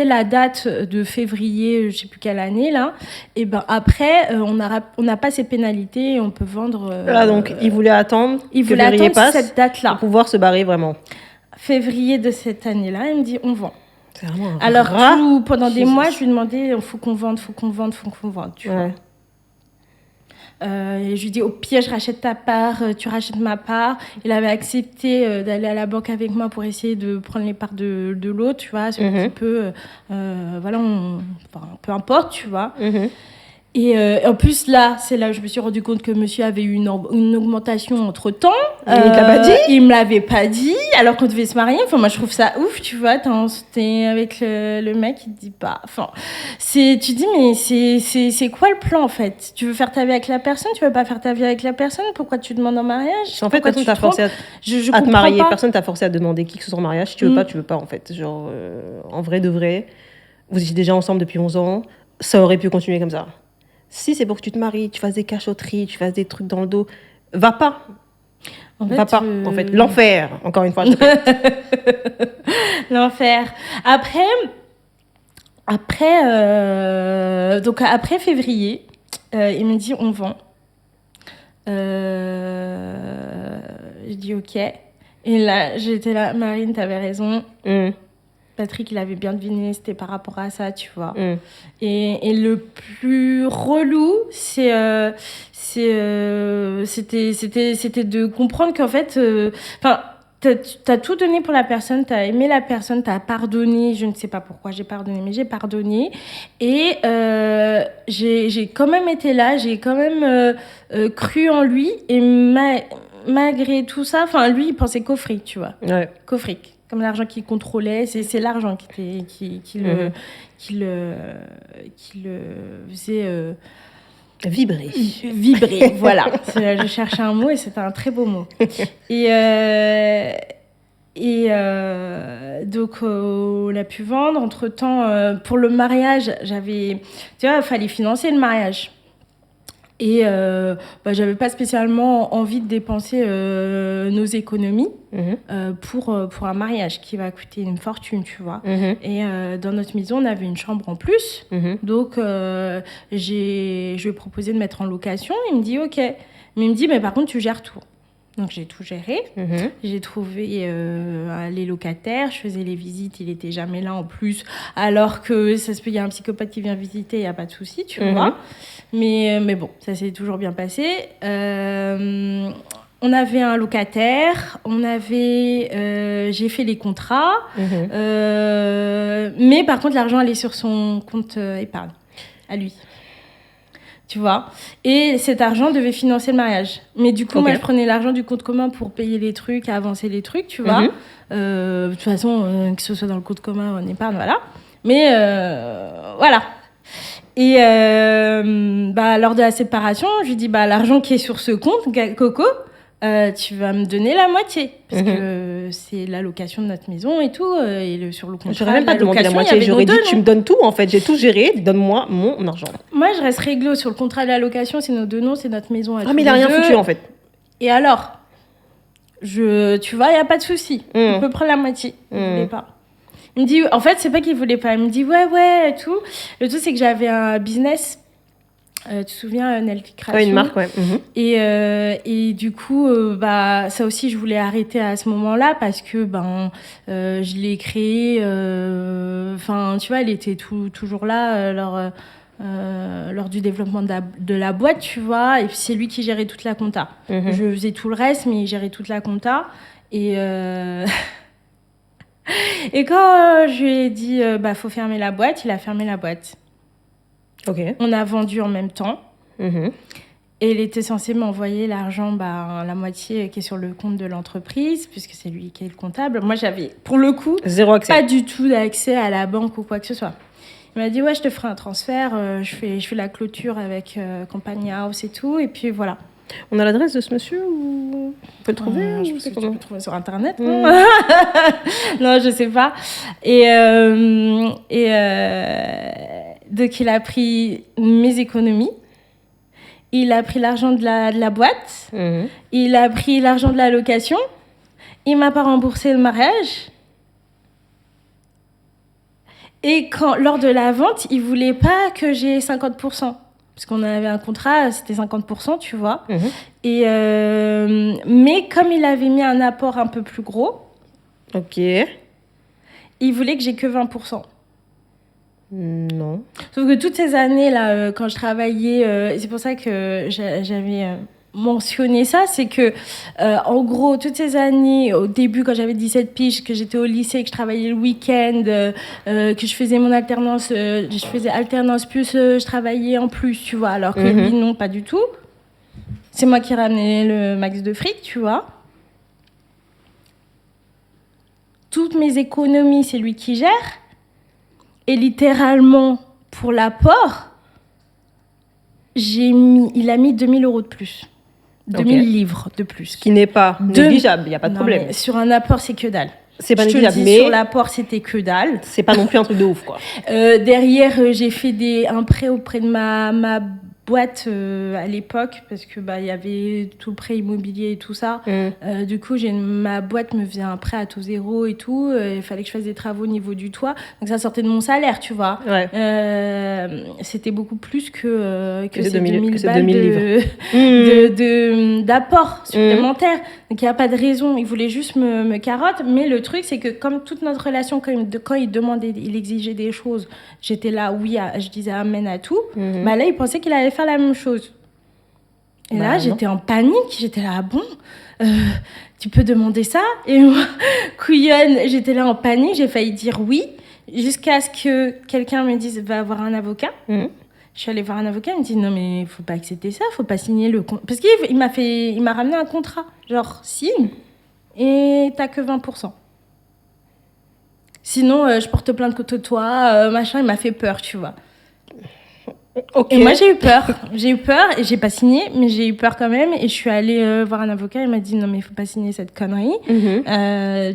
la date de février, je sais plus quelle année là, et ben après, on n'a pas ces pénalités et on peut vendre. Là, donc, il voulait attendre il que voulait février attendre passe cette date-là. pour pouvoir se barrer vraiment. Février de cette année-là, il me dit on vend. C'est vraiment un Alors rat. pendant des Jesus. mois, je lui demandais faut qu'on vende, tu vois. Ouais. Et je lui dis au pire je rachète ta part, tu rachètes ma part. Il avait accepté d'aller à la banque avec moi pour essayer de prendre les parts de l'autre, tu vois, ce petit peu, voilà, peu importe, tu vois. Et en plus là, c'est là où je me suis rendu compte que monsieur avait eu une augmentation entre temps. Il te l'a pas dit? Il me l'avait pas dit, alors qu'on devait se marier. Enfin, moi je trouve ça ouf, tu vois. T'es avec le mec, il te dit pas. Enfin, tu dis mais c'est quoi le plan en fait? Tu veux faire ta vie avec la personne, tu veux pas faire ta vie avec la personne? Pourquoi tu demandes en mariage? En fait, personne t'a forcé à te comprends marier. pas. Personne t'a forcé à demander qui que ce soit en mariage. Si tu veux pas, tu veux pas en fait. Genre, en vrai de vrai, vous étiez déjà ensemble depuis 11 ans. Ça aurait pu continuer comme ça. Si c'est pour que tu te maries, tu fasses des cachotteries, tu fasses des trucs dans le dos, va pas. Va pas, en fait. L'enfer, encore une fois. Je te répète. L'enfer. Donc après février, il me dit on vend. Je dis ok. Et là, j'étais là, Marine, t'avais raison. Patrick, il avait bien deviné, c'était par rapport à ça, tu vois. Et le plus relou, c'était de comprendre qu'en fait, t'as tout donné pour la personne, t'as aimé la personne, t'as pardonné. Je ne sais pas pourquoi j'ai pardonné, mais j'ai pardonné. Et j'ai quand même été là, j'ai quand même cru en lui. Et malgré tout ça, enfin, lui, il pensait qu'au fric, tu vois. Ouais. Qu'au fric. Comme l'argent qu'il contrôlait, c'est l'argent qui le faisait vibrer. Voilà. Je cherchais un mot et c'était un très beau mot. Donc on a pu vendre. Entre-temps, pour le mariage, tu vois, il fallait financer le mariage. Et j'avais pas spécialement envie de dépenser nos économies pour un mariage qui va coûter une fortune, tu vois. Et dans notre maison, on avait une chambre en plus. Donc, je lui ai proposé de mettre en location. Il me dit OK. Mais il me dit, mais par contre, tu gères tout. Donc, j'ai tout géré. J'ai trouvé les locataires. Je faisais les visites. Il n'était jamais là en plus. Alors que ça se peut, il y a un psychopathe qui vient visiter, il n'y a pas de souci, tu vois. Mais bon, ça s'est toujours bien passé. On avait un locataire. J'ai fait les contrats. Mais par contre, l'argent allait sur son compte épargne, à lui. Tu vois. Et cet argent devait financer le mariage. Mais du coup, moi, je prenais l'argent du compte commun pour payer les trucs, avancer les trucs, tu vois. De toute façon, que ce soit dans le compte commun ou en épargne, voilà. Mais voilà. Et lors de la séparation, je lui dis, l'argent qui est sur ce compte, Coco, tu vas me donner la moitié. Parce que c'est la location de notre maison et tout. Et sur le contrat, j'aurais même pas demandé la moitié. J'aurais dit, tu me donnes tout, en fait. J'ai tout géré. Donne-moi mon argent. Moi, je reste réglo sur le contrat de la location. C'est nos deux noms, c'est notre maison. Mais il a rien foutu, en fait. Et alors, tu vois, il n'y a pas de souci. On peut prendre la moitié. Il ne voulait pas. Il me dit, en fait, c'est pas qu'il voulait pas. Il me dit, ouais, et tout. Le tout, c'est que j'avais un business. Tu te souviens, Nelly Création. Une marque, ouais. Et du coup, ça aussi, je voulais arrêter à ce moment-là parce que je l'ai créé. Tu vois, elle était toujours là lors du développement de la boîte, tu vois. Et puis, c'est lui qui gérait toute la compta. Je faisais tout le reste, mais il gérait toute la compta. Et Et quand je lui ai dit, faut fermer la boîte, il a fermé la boîte. Ok. On a vendu en même temps. Mhm. Et il était censé m'envoyer l'argent, la moitié qui est sur le compte de l'entreprise, puisque c'est lui qui est le comptable. Moi, j'avais, pour le coup, Zéro accès. pas du tout d'accès à la banque ou quoi que ce soit. Il m'a dit, ouais, je te ferai un transfert, je fais la clôture avec Company House et tout, et puis voilà. On a l'adresse de ce monsieur ou on peut le trouver Je ou pense c'est que tu comment peux trouver sur Internet, non Non, je sais pas. Donc, il a pris mes économies. Il a pris l'argent de la boîte. Mhm. Il a pris l'argent de la location. Il m'a pas remboursé le mariage. Et lors de la vente, il voulait pas que j'ai 50%. Parce qu'on avait un contrat, c'était 50%, tu vois. Mhm. Mais comme il avait mis un apport un peu plus gros, Ok. il voulait que j'ai que 20%. Non. Sauf que toutes ces années-là, quand je travaillais, c'est pour ça que j'avais mentionné ça, c'est que, en gros, toutes ces années, au début, quand j'avais 17 piges, que j'étais au lycée, que je travaillais le week-end, que je faisais mon alternance, je faisais alternance plus je travaillais en plus, tu vois, alors que lui, non, pas du tout. C'est moi qui ramenais le max de fric, tu vois. Toutes mes économies, c'est lui qui gère. Et littéralement, pour l'apport, il a mis 2000 € de plus. 2000 livres de plus. Ce qui n'est pas négligeable, il n'y a pas de problème. Mais sur un apport, c'est que dalle. C'est pas Je te négligeable, dis, mais sur l'apport, c'était que dalle. c'est pas non plus un truc de ouf, quoi. Derrière, j'ai fait un prêt auprès de ma boîte à l'époque, parce que il y avait tout le prêt immobilier et tout ça. Du coup, ma boîte me faisait un prêt à taux zéro et tout. Il fallait que je fasse des travaux au niveau du toit. Donc ça sortait de mon salaire, tu vois. Ouais. C'était beaucoup plus que ces 2000 balles d'apport supplémentaire. Donc il n'y a pas de raison. Il voulait juste me carotte. Mais le truc, c'est que comme toute notre relation, quand il demandait, il exigeait des choses, j'étais là, oui, je disais amen à tout. Là, il pensait qu'il allait faire la même chose. Et là, j'étais en panique. J'étais là, bon, tu peux demander ça? Et moi, couillonne, j'étais là en panique. J'ai failli dire oui, jusqu'à ce que quelqu'un me dise, va avoir un avocat. Je suis allée voir un avocat, il me dit, non, mais il ne faut pas accepter ça, il ne faut pas signer le contrat. Parce qu'il m'a ramené un contrat, genre, signe, et tu n'as que 20%. Sinon, je porte plainte contre toi, machin, il m'a fait peur, tu vois. Okay. Et moi, j'ai eu peur et j'ai pas signé, mais j'ai eu peur quand même. Et je suis allée voir un avocat, il m'a dit non, mais il faut pas signer cette connerie. Le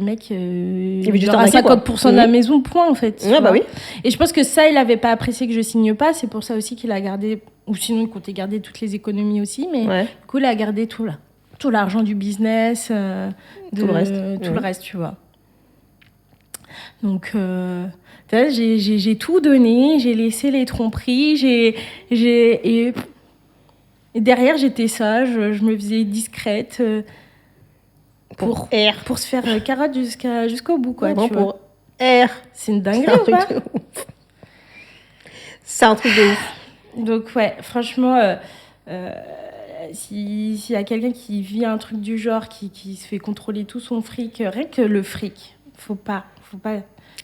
mec, il aura 50% de la maison, point en fait. Ouais, bah oui. Et je pense que ça, il avait pas apprécié que je signe pas. C'est pour ça aussi qu'il a gardé, ou sinon il comptait garder toutes les économies aussi, mais du coup, il a gardé tout l'argent du business, tout le reste. Tout le reste, tu vois. Donc, j'ai tout donné, j'ai laissé les tromperies, et derrière, j'étais sage, je me faisais discrète pour se faire carotte jusqu'au bout, quoi. Vraiment tu pour vois. R. C'est une dinguerie ou pas? C'est un truc de ouf. Donc, ouais, franchement, s'il y a quelqu'un qui vit un truc du genre, qui se fait contrôler tout son fric, rien que le fric, faut pas.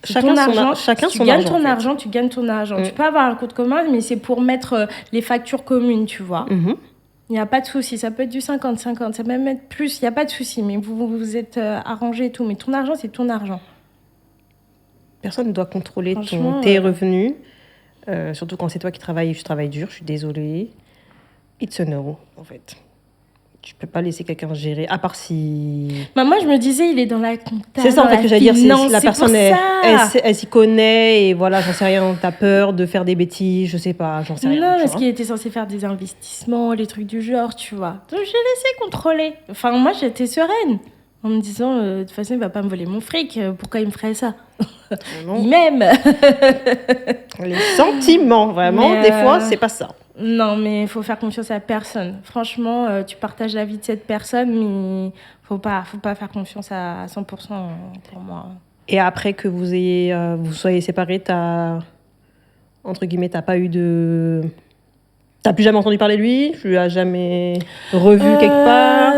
Chacun son argent. Tu gagnes ton argent, tu gagnes ton argent. Tu peux avoir un compte commun, mais c'est pour mettre les factures communes, tu vois. Il n'y a pas de souci. Ça peut être du 50-50, ça peut même être plus. Il n'y a pas de souci, mais vous êtes arrangés et tout. Mais ton argent, c'est ton argent. Personne ne doit contrôler tes revenus. Surtout quand c'est toi qui travailles. Je travaille dur, je suis désolée. It's a no, en fait. Tu peux pas laisser quelqu'un gérer, à part si... Moi, je me disais, il est dans la compta. C'est ça, en fait, que j'allais dire. La personne, elle s'y connaît, et voilà, j'en sais rien. T'as peur de faire des bêtises, je sais pas, j'en sais rien. Non, parce qu'il était censé faire des investissements, les trucs du genre, tu vois. Donc, j'ai laissé contrôler. Enfin, moi, j'étais sereine. En me disant, de toute façon, il va pas me voler mon fric. Pourquoi il me ferait ça? Il m'aime. Les sentiments, vraiment, des fois, c'est pas ça. Non, mais il faut faire confiance à personne. Franchement, tu partages la vie de cette personne, mais faut pas faire confiance à 100% pour moi. Et après que vous soyez séparés, entre guillemets, t'as pas eu T'as plus jamais entendu parler de lui? Tu l'as jamais revu quelque part?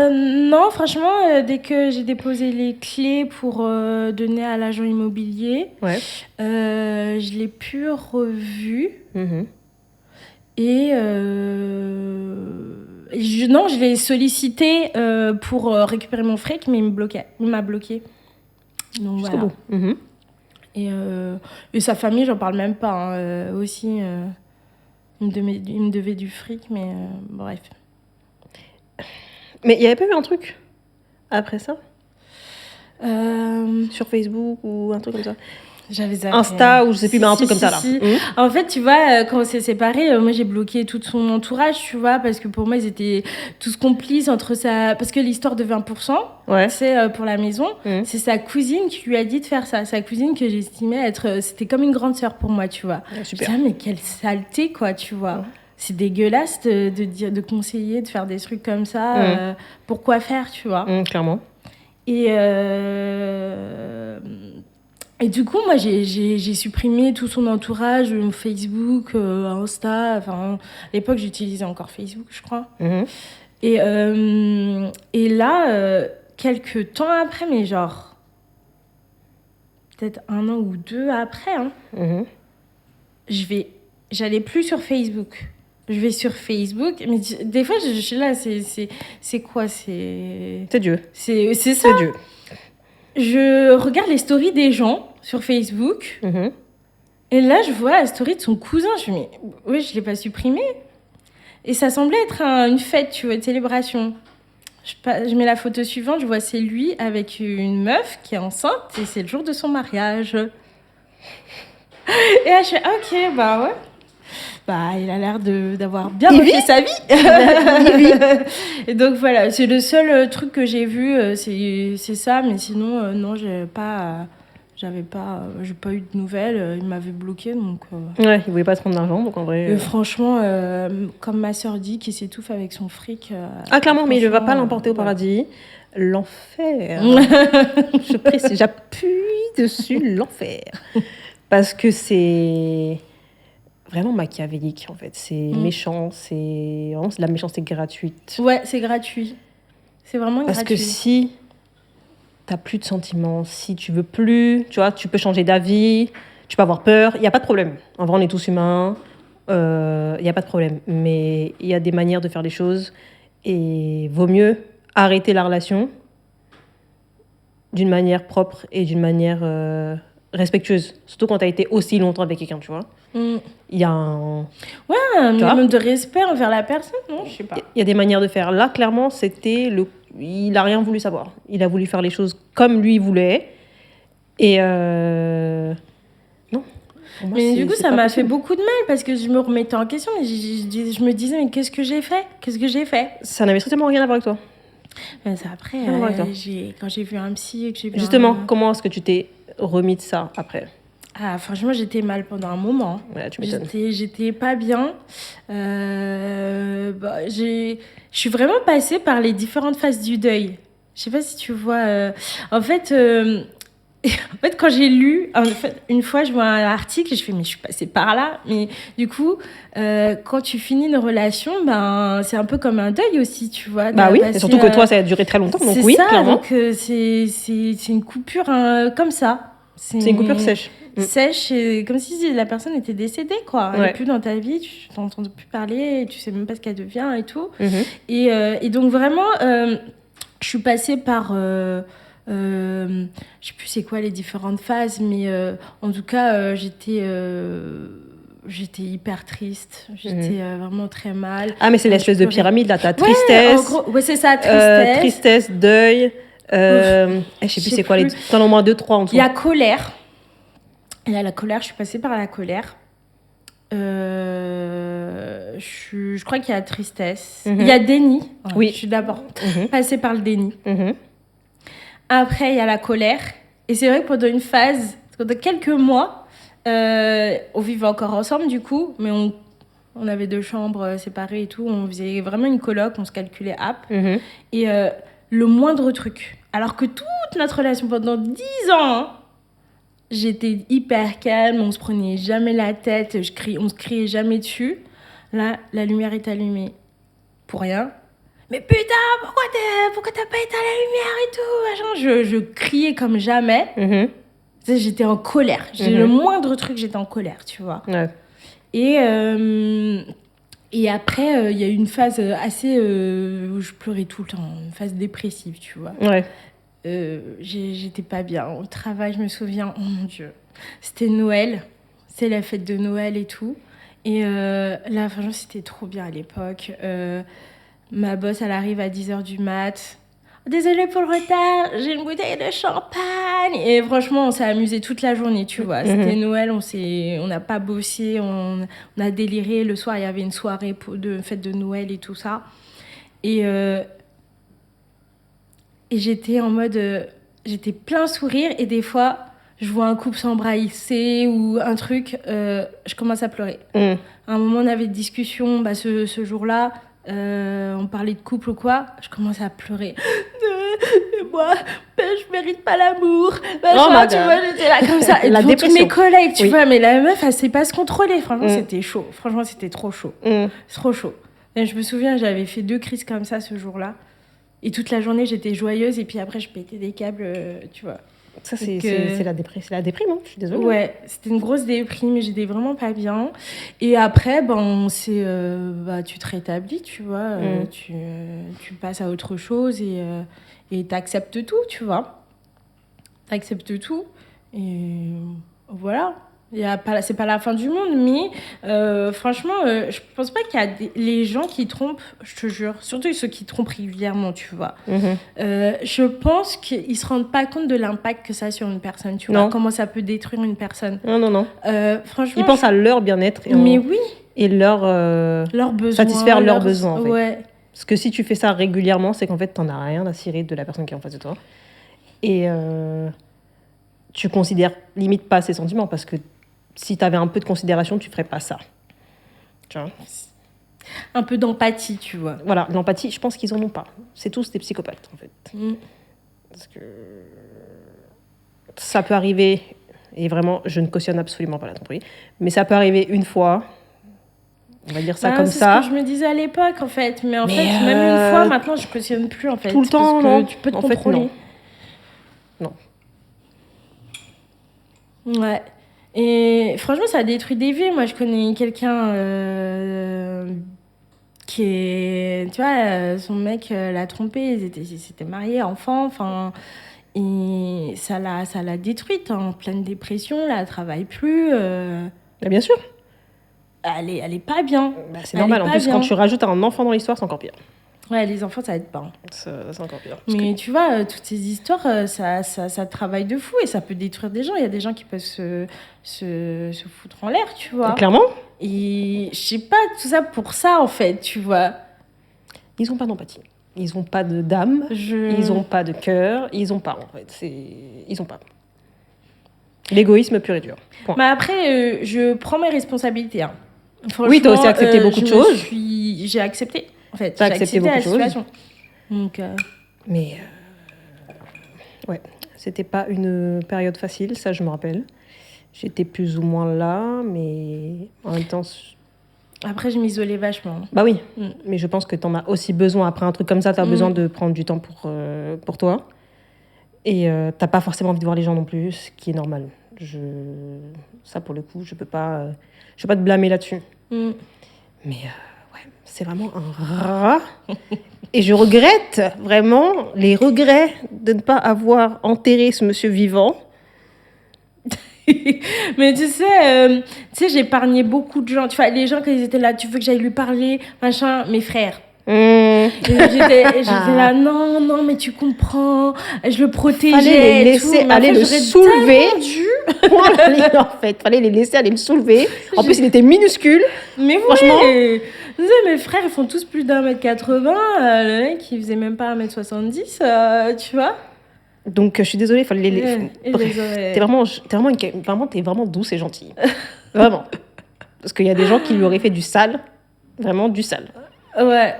Non, franchement, dès que j'ai déposé les clés pour donner à l'agent immobilier, Ouais. je l'ai plus revu. Mhm. Et non, je l'ai sollicité pour récupérer mon fric, mais il m'a bloqué. Donc Jusqu'au voilà. bout. Mhm. Et sa famille, j'en parle même pas. Aussi, il me devait du fric, mais bref. Mais il n'y avait pas eu un truc après ça Euh, sur Facebook ou un truc comme ça? J'avais zappé. Insta ou je sais plus, mais un truc comme ça là. Si. Mhm. En fait, tu vois, quand on s'est séparés, moi j'ai bloqué tout son entourage, tu vois, parce que pour moi ils étaient tous complices entre ça. Parce que l'histoire de 20%, Ouais. c'est pour la maison, Mhm. c'est sa cousine qui lui a dit de faire ça. Sa cousine que j'estimais être. C'était comme une grande sœur pour moi, tu vois. Ouais, super. Je disais, mais quelle saleté, quoi, tu vois. Ouais. C'est dégueulasse de dire, de conseiller, de faire des trucs comme ça. Mhm. Pourquoi faire, tu vois. Clairement. Et du coup, moi, j'ai supprimé tout son entourage, Facebook, Insta. Enfin, à l'époque, j'utilisais encore Facebook, je crois. Mhm. Et là, quelques temps après, mais genre, peut-être 1 an ou 2 après, hein, Mhm. j'allais plus sur Facebook. Je vais sur Facebook, mais des fois, je suis là, c'est quoi? C'est C'est ça. C'est Dieu. Je regarde les stories des gens sur Facebook. Mhm. Et là, je vois la story de son cousin. Je me dis, mais oui, je ne l'ai pas supprimé. Et ça semblait être une fête, tu vois, une célébration. Je mets la photo suivante, je vois c'est lui avec une meuf qui est enceinte et c'est le jour de son mariage. Et là, je fais, ah, ok, bah ouais. Bah, il a l'air d'avoir bien refait sa vie. Et donc voilà, c'est le seul truc que j'ai vu, c'est ça. Mais sinon, non, j'ai pas eu de nouvelles. Il m'avait bloqué, donc. Ouais, il voulait pas se prendre d'argent, donc en vrai. Franchement, comme ma sœur dit, qui s'étouffe avec son fric. Ah, clairement, mais il ne va pas l'emporter au voilà. paradis. L'enfer. Je précise, j'appuie dessus, l'enfer. Parce que c'est vraiment machiavélique, en fait. C'est méchant, c'est vraiment de la méchanceté gratuite. Ouais, c'est gratuit. C'est vraiment Parce gratuit. que si t'as plus de sentiments, si tu veux plus, tu vois, tu peux changer d'avis, tu peux avoir peur, il n'y a pas de problème. En vrai, on est tous humains, il n'y a pas de problème. Mais il y a des manières de faire les choses et vaut mieux arrêter la relation d'une manière propre et d'une manière respectueuse. Surtout quand tu as été aussi longtemps avec quelqu'un, tu vois. Il y a un... Ouais, un minimum de respect envers la personne, non? Je sais pas. Il y a des manières de faire. Là, clairement, il n'a rien voulu savoir. Il a voulu faire les choses comme lui voulait. Et non. Pour moi, Mais du coup, c'est ça pas m'a possible. fait beaucoup de mal parce que je me remettais en question. Mais je me disais, mais qu'est-ce que j'ai fait? Qu'est-ce que j'ai fait? Ça n'avait strictement rien à voir avec toi. Mais c'est après, Rien à voir avec toi. quand j'ai vu un psy et que j'ai vu Justement, comment est-ce que tu t'es remis de ça après? Ah, franchement, j'étais mal pendant un moment. Voilà, tu m'étonnes. J'étais pas bien. Je suis vraiment passée par les différentes phases du deuil. Je sais pas si tu vois. En fait, quand j'ai lu, une fois, je vois un article et je fais, mais je suis passée par là. Mais du coup, quand tu finis une relation, ben, c'est un peu comme un deuil aussi, tu vois. Bah T'as oui, passé, et surtout que toi, ça a duré très longtemps, donc c'est oui, ça, clairement. donc c'est une coupure comme ça. C'est une coupure sèche. Sèche, et comme si la personne était décédée, quoi. Elle Ouais. n'est plus dans ta vie, tu t'entends plus parler, tu sais même pas ce qu'elle devient et tout. Mhm. Et donc vraiment, je suis passée par... je sais plus c'est quoi les différentes phases, mais en tout cas, j'étais hyper triste. J'étais vraiment très mal. Ah, mais c'est l'espèce de pleurais. pyramide, là. T'as Ouais, tristesse, en gros, ouais, c'est ça, tristesse. tristesse, deuil. Je sais plus c'est quoi les... T'en as au moins 2, 3 en dessous. Il y a colère. Il y a la colère, je suis passée par la colère. Je crois qu'il y a tristesse. Mhm. Il y a déni. Oui. Je suis d'abord Mhm. passée par le déni. Mhm. Après, il y a la colère. Et c'est vrai que pendant une phase, pendant quelques mois, on vivait encore ensemble du coup, mais on avait 2 chambres séparées et tout. On faisait vraiment une coloc, on se calculait app. Mhm. Et le moindre truc. Alors que toute notre relation pendant 10 ans, hein, j'étais hyper calme, on se prenait jamais la tête, on se criait jamais dessus. Là, la lumière est allumée pour rien. mais putain, pourquoi t'as pas éteint la lumière et tout, machin. Je criais comme jamais. Tu sais, j'étais en colère. Le moindre truc, j'étais en colère, tu vois. Ouais. Et après, il y a eu une phase assez où je pleurais tout le temps, une phase dépressive, tu vois. Ouais. J'étais pas bien. Au travail, je me souviens, oh mon Dieu, c'était Noël, c'est la fête de Noël et tout. Et là, franchement, c'était trop bien à l'époque. Ma boss, elle arrive à 10h du mat. Désolée pour le retard, j'ai une bouteille de champagne. Et franchement, on s'est amusé toute la journée, tu vois. C'était Noël, on n'a pas bossé, on a déliré. Le soir, il y avait une soirée de fête de Noël et tout ça. Et j'étais en mode... j'étais plein sourire et des fois, je vois un couple s'embraser ou un truc, je commence à pleurer. À un moment, on avait une discussion, ce jour-là, on parlait de couple ou quoi, je commence à pleurer. Moi, je mérite pas l'amour. Tu vois, j'étais là comme ça. Et La devant tous mes collègues, tu Oui. vois, mais la meuf, elle sait pas se contrôler. Franchement, c'était chaud. Franchement, c'était trop chaud. C'est trop chaud. Et je me souviens, j'avais fait 2 crises comme ça ce jour-là. Et toute la journée, j'étais joyeuse. Et puis après, je pétais des câbles, tu vois. Ça, c'est la déprime, hein. Je suis désolée. Ouais, c'était une grosse déprime, j'étais vraiment pas bien. Et après, tu te rétablis, tu vois. Tu passes à autre chose et t'acceptes tout, tu vois. T'acceptes tout. Et voilà. C'est pas la fin du monde, mais franchement, je pense pas qu'il y a les gens qui trompent, je te jure, surtout ceux qui trompent régulièrement, tu vois. Je pense qu'ils se rendent pas compte de l'impact que ça a sur une personne, tu vois, comment ça peut détruire une personne. Non. Franchement, ils pensent à leur bien-être et leurs besoins, satisfaire leurs besoins, en fait. Ouais. Parce que si tu fais ça régulièrement, c'est qu'en fait, t'en as rien à cirer de la personne qui est en face de toi. Et tu considères limite pas ses sentiments, parce que si tu avais un peu de considération, tu ferais pas ça. Tu vois ? Un peu d'empathie, tu vois. Voilà, l'empathie, je pense qu'ils en ont pas. C'est tous des psychopathes, en fait. Parce que ça peut arriver, et vraiment, je ne cautionne absolument pas la tromperie, mais ça peut arriver une fois, on va dire ça comme ça. C'est ce que je me disais à l'époque, en fait. Mais fait, même une fois, maintenant, je cautionne plus, en fait. Tout le temps, parce non. Que tu peux te en contrôler. Fait, non. Ouais. Et franchement, ça a détruit des vies. Moi, je connais quelqu'un qui est... Tu vois, son mec l'a trompé. Ils s'étaient mariés, enfants. Enfin, et ça l'a détruite en pleine dépression. Là, elle travaille plus. Bien sûr. Elle est pas bien. C'est normal. En plus, quand tu rajoutes un enfant dans l'histoire, c'est encore pire. Ouais, les enfants, ça aide pas. C'est encore pire. Mais tu vois, toutes ces histoires, ça travaille de fou et ça peut détruire des gens. Il y a des gens qui peuvent se foutre en l'air, tu vois. Clairement. Et je sais pas, tout ça pour ça, en fait, tu vois. Ils ont pas d'empathie. Ils ont pas d'âme. Ils ont pas de cœur. Ils ont pas, en fait. Ils ont pas. L'égoïsme pur et dur. Point. Mais après, je prends mes responsabilités. Hein. Oui, t'as aussi accepté beaucoup de choses. J'ai accepté. En fait, j'ai accepté beaucoup la de situation. Choses. Donc, mais ouais, c'était pas une période facile, ça je me rappelle. J'étais plus ou moins là, mais en même temps. Après, je m'isolais vachement. Bah oui, mais je pense que t'en as aussi besoin. Après un truc comme ça, t'as besoin de prendre du temps pour toi. Et t'as pas forcément envie de voir les gens non plus, ce qui est normal. Ça, pour le coup, je peux pas te blâmer là-dessus. Mais c'est vraiment un rat. Et je regrette vraiment les regrets de ne pas avoir enterré ce monsieur vivant. Mais tu sais, j'épargnais beaucoup de gens. Tu vois, les gens, quand ils étaient là, tu veux que j'aille lui parler, machin, mes frères. J'étais là, non, mais tu comprends, je le protégeais. Fallait les laisser aller le soulever. En fait, fallait les laisser aller le soulever. En plus, il était minuscule. Mais franchement, mes frères, ils font tous plus d'1m80. Le mec, il faisait même pas 1m70, tu vois. Donc, je suis désolée, il fallait les. T'es vraiment douce et gentille. Vraiment. Parce qu'il y a des gens qui lui auraient fait du sale. Vraiment du sale. Ouais.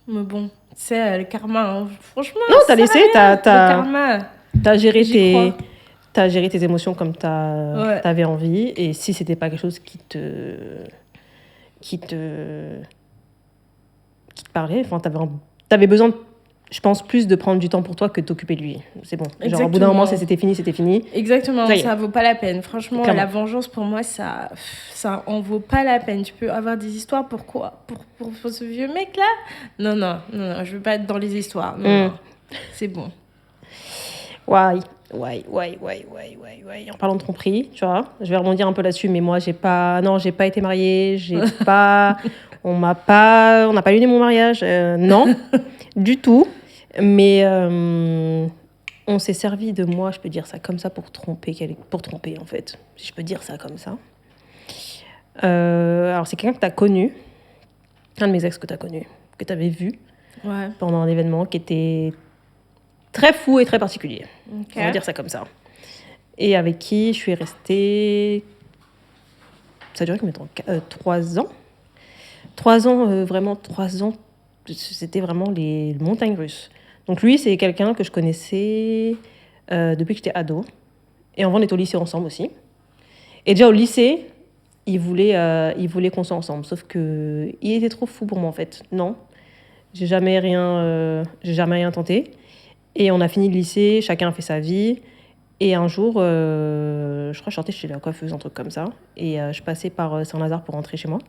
Mais bon, c'est le karma. Hein. Franchement, non, t'as laissé. T'as géré tes émotions comme t'avais envie. Et si c'était pas quelque chose qui te parlait, enfin, t'avais besoin, je pense, plus de prendre du temps pour toi que de t'occuper de lui. C'est bon. Genre, au bout d'un moment, c'était fini. Exactement, ça vaut pas la peine. Franchement, clairement. La vengeance, pour moi, ça en vaut pas la peine. Tu peux avoir des histoires, pourquoi pour ce vieux mec-là? Non, je veux pas être dans les histoires. Non. C'est bon. Ouais. En parlant de tromperie, tu vois, je vais rebondir un peu là-dessus, mais moi, j'ai pas été mariée, on n'a pas annulé mon mariage, non, du tout. Mais on s'est servi de moi, je peux dire ça comme ça, pour tromper en fait, si je peux dire ça comme ça. Alors, c'est quelqu'un que tu as connu, un de mes ex que tu as connu, que tu avais vu pendant un événement qui était très fou et très particulier. Okay. On va dire ça comme ça. Et avec qui je suis restée... Ça a duré combien de temps 3 ans. 3 ans, vraiment 3 ans. C'était vraiment les montagnes russes. Donc lui, c'est quelqu'un que je connaissais depuis que j'étais ado. Et en vrai, on était au lycée ensemble aussi. Et déjà au lycée, il voulait qu'on soit ensemble. Sauf qu'il était trop fou pour moi, en fait. Non, j'ai jamais rien tenté. Et on a fini le lycée, chacun a fait sa vie. Et un jour, je crois que je sortais chez la coiffeuse, un truc comme ça. Et je passais par Saint-Lazare pour rentrer chez moi.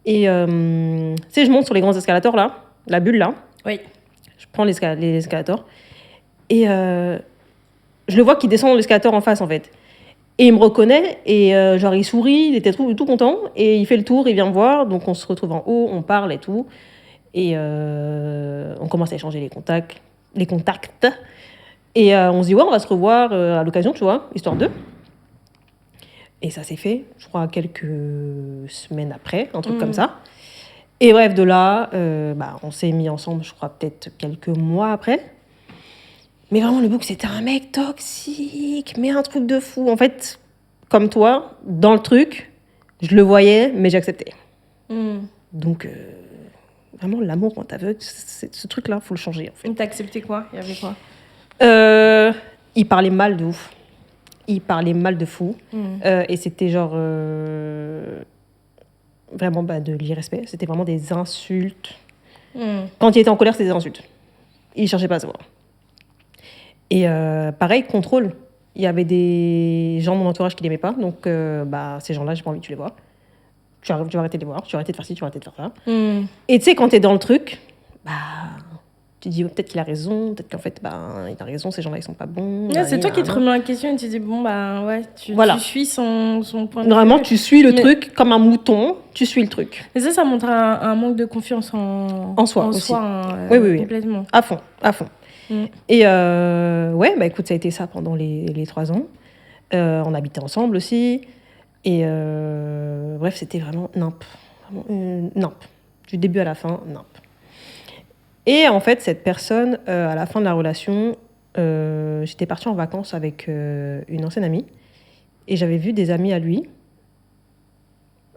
Et tu sais, je monte sur les grands escalators, là, la bulle, là. Oui. Je prends les escalators. Et je le vois qui descend l'escalator en face, en fait. Et il me reconnaît. Et genre, il sourit, il était tout content. Et il fait le tour, il vient me voir. Donc, on se retrouve en haut, on parle et tout. Et on commence à échanger les contacts. Et on se dit, on va se revoir à l'occasion, tu vois, histoire d'eux. Et ça s'est fait, je crois, quelques semaines après, un truc comme ça. Et bref, de là, on s'est mis ensemble, je crois, peut-être quelques mois après. Mais vraiment, le bouc, c'était un mec toxique, mais un truc de fou. En fait, comme toi, dans le truc, je le voyais, mais j'acceptais. Donc... Vraiment, l'amour quand t'aveugle, ce truc-là, il faut le changer. En fait. T'as accepté quoi? Il y avait quoi? Il parlait mal de ouf. Il parlait mal de fou. Et c'était genre... vraiment de l'irrespect. C'était vraiment des insultes. Quand il était en colère, c'était des insultes. Il ne cherchait pas à savoir. Et pareil, contrôle. Il y avait des gens de mon entourage qui ne l'aimaient pas. Donc, ces gens-là, j'ai pas envie que tu les vois. Tu vas arrêter de les voir, tu vas arrêter de faire ci, tu vas arrêter de faire ça. Et tu sais, quand t'es dans le truc, tu te dis peut-être qu'il a raison, peut-être qu'en fait, il a raison, ces gens-là, ils sont pas bons. C'est toi qui te remets en question et tu te dis, tu suis son point de vue. Vraiment, tu suis le truc comme un mouton, tu suis le truc. Et ça montre un manque de confiance en soi aussi. Oui. Complètement. À fond. Et écoute, ça a été ça pendant les 3 ans. On habitait ensemble aussi. Et bref, c'était vraiment nimp. Du début à la fin, nimp. Et en fait, cette personne, à la fin de la relation, j'étais partie en vacances avec une ancienne amie. Et j'avais vu des amis à lui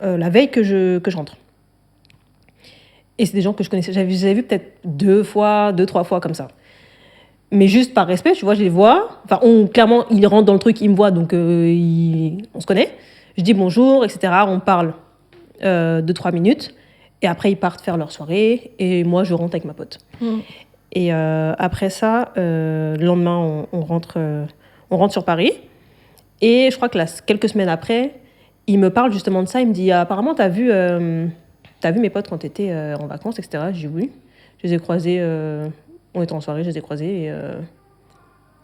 la veille que je rentre. Et c'est des gens que je connaissais. J'avais vu peut-être 2, 3 fois comme ça. Mais juste par respect, tu vois, je les vois. Enfin, clairement, ils rentrent dans le truc, ils me voient, donc on se connaît. Je dis bonjour, etc. On parle 2-3 minutes. Et après, ils partent faire leur soirée. Et moi, je rentre avec ma pote. Et après ça, le lendemain, on rentre sur Paris. Et je crois que quelques semaines après, il me parle justement de ça. Il me dit, apparemment, t'as vu mes potes quand t'étais en vacances, etc. Je dis oui. Je les ai croisés. On était en soirée, je les ai croisés. Et,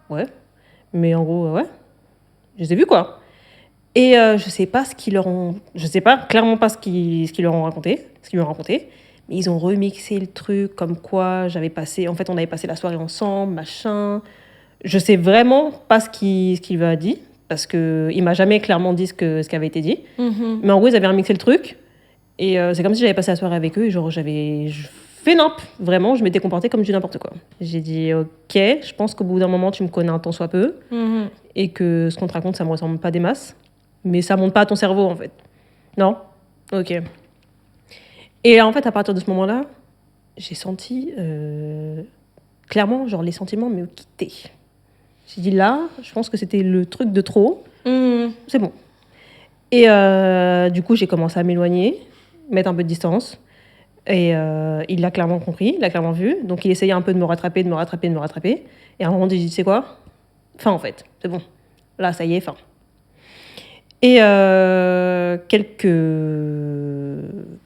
ouais. Mais en gros, ouais. Je les ai vus, quoi. Et je sais pas clairement pas ce qu'ils leur ont raconté, ce qu'ils lui ont raconté, mais ils ont remixé le truc comme quoi on avait passé la soirée ensemble, machin. Je sais vraiment pas ce qu'il lui a dit, parce qu'il m'a jamais clairement dit ce qui avait été dit. Mais en gros, ils avaient remixé le truc, et c'est comme si j'avais passé la soirée avec eux, et genre j'avais fait nimp, vraiment, je m'étais comportée comme du n'importe quoi. J'ai dit, ok, je pense qu'au bout d'un moment, tu me connais un tant soit peu, et que ce qu'on te raconte, ça me ressemble pas des masses. Mais ça monte pas à ton cerveau, en fait. Non? Ok. Et en fait, à partir de ce moment-là, j'ai senti clairement, genre, les sentiments me quitter. J'ai dit là, je pense que c'était le truc de trop. C'est bon. Et du coup, j'ai commencé à m'éloigner, mettre un peu de distance. Et il l'a clairement compris, il l'a clairement vu. Donc il essayait un peu de me rattraper. Et à un moment, j'ai dit, tu sais quoi ? Fin, en fait, c'est bon. Là, ça y est, fin. Et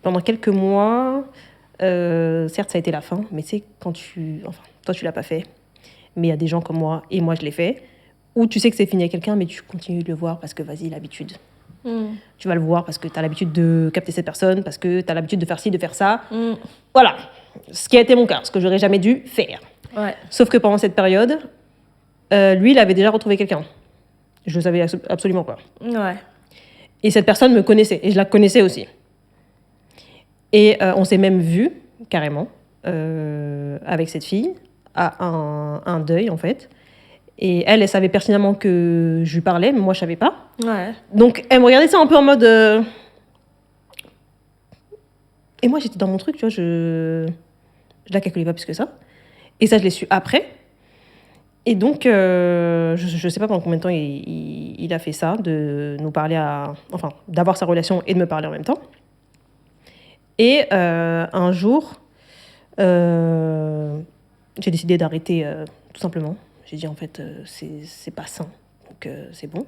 pendant quelques mois, certes, ça a été la fin, mais tu sais, toi, tu l'as pas fait. Mais il y a des gens comme moi, et moi, je l'ai fait, où tu sais que c'est fini avec quelqu'un, mais tu continues de le voir parce que, vas-y, l'habitude. Tu vas le voir parce que tu as l'habitude de capter cette personne, parce que tu as l'habitude de faire ci, de faire ça. Voilà. Ce qui a été mon cas, ce que j'aurais jamais dû faire. Ouais. Sauf que pendant cette période, lui, il avait déjà retrouvé quelqu'un. Je ne le savais absolument pas. Ouais. Et cette personne me connaissait, et je la connaissais aussi. Et on s'est même vu, carrément, avec cette fille, à un deuil, en fait. Et elle savait pertinemment que je lui parlais, mais moi, je ne savais pas. Ouais. Donc, elle me regardait ça un peu en mode... Et moi, j'étais dans mon truc, tu vois, je la calculais pas plus que ça. Et ça, je l'ai su après. Et donc, je ne sais pas pendant combien de temps il a fait ça, de nous parler enfin, d'avoir sa relation et de me parler en même temps. Et un jour, j'ai décidé d'arrêter tout simplement. J'ai dit, en fait, c'est pas sain, donc c'est bon.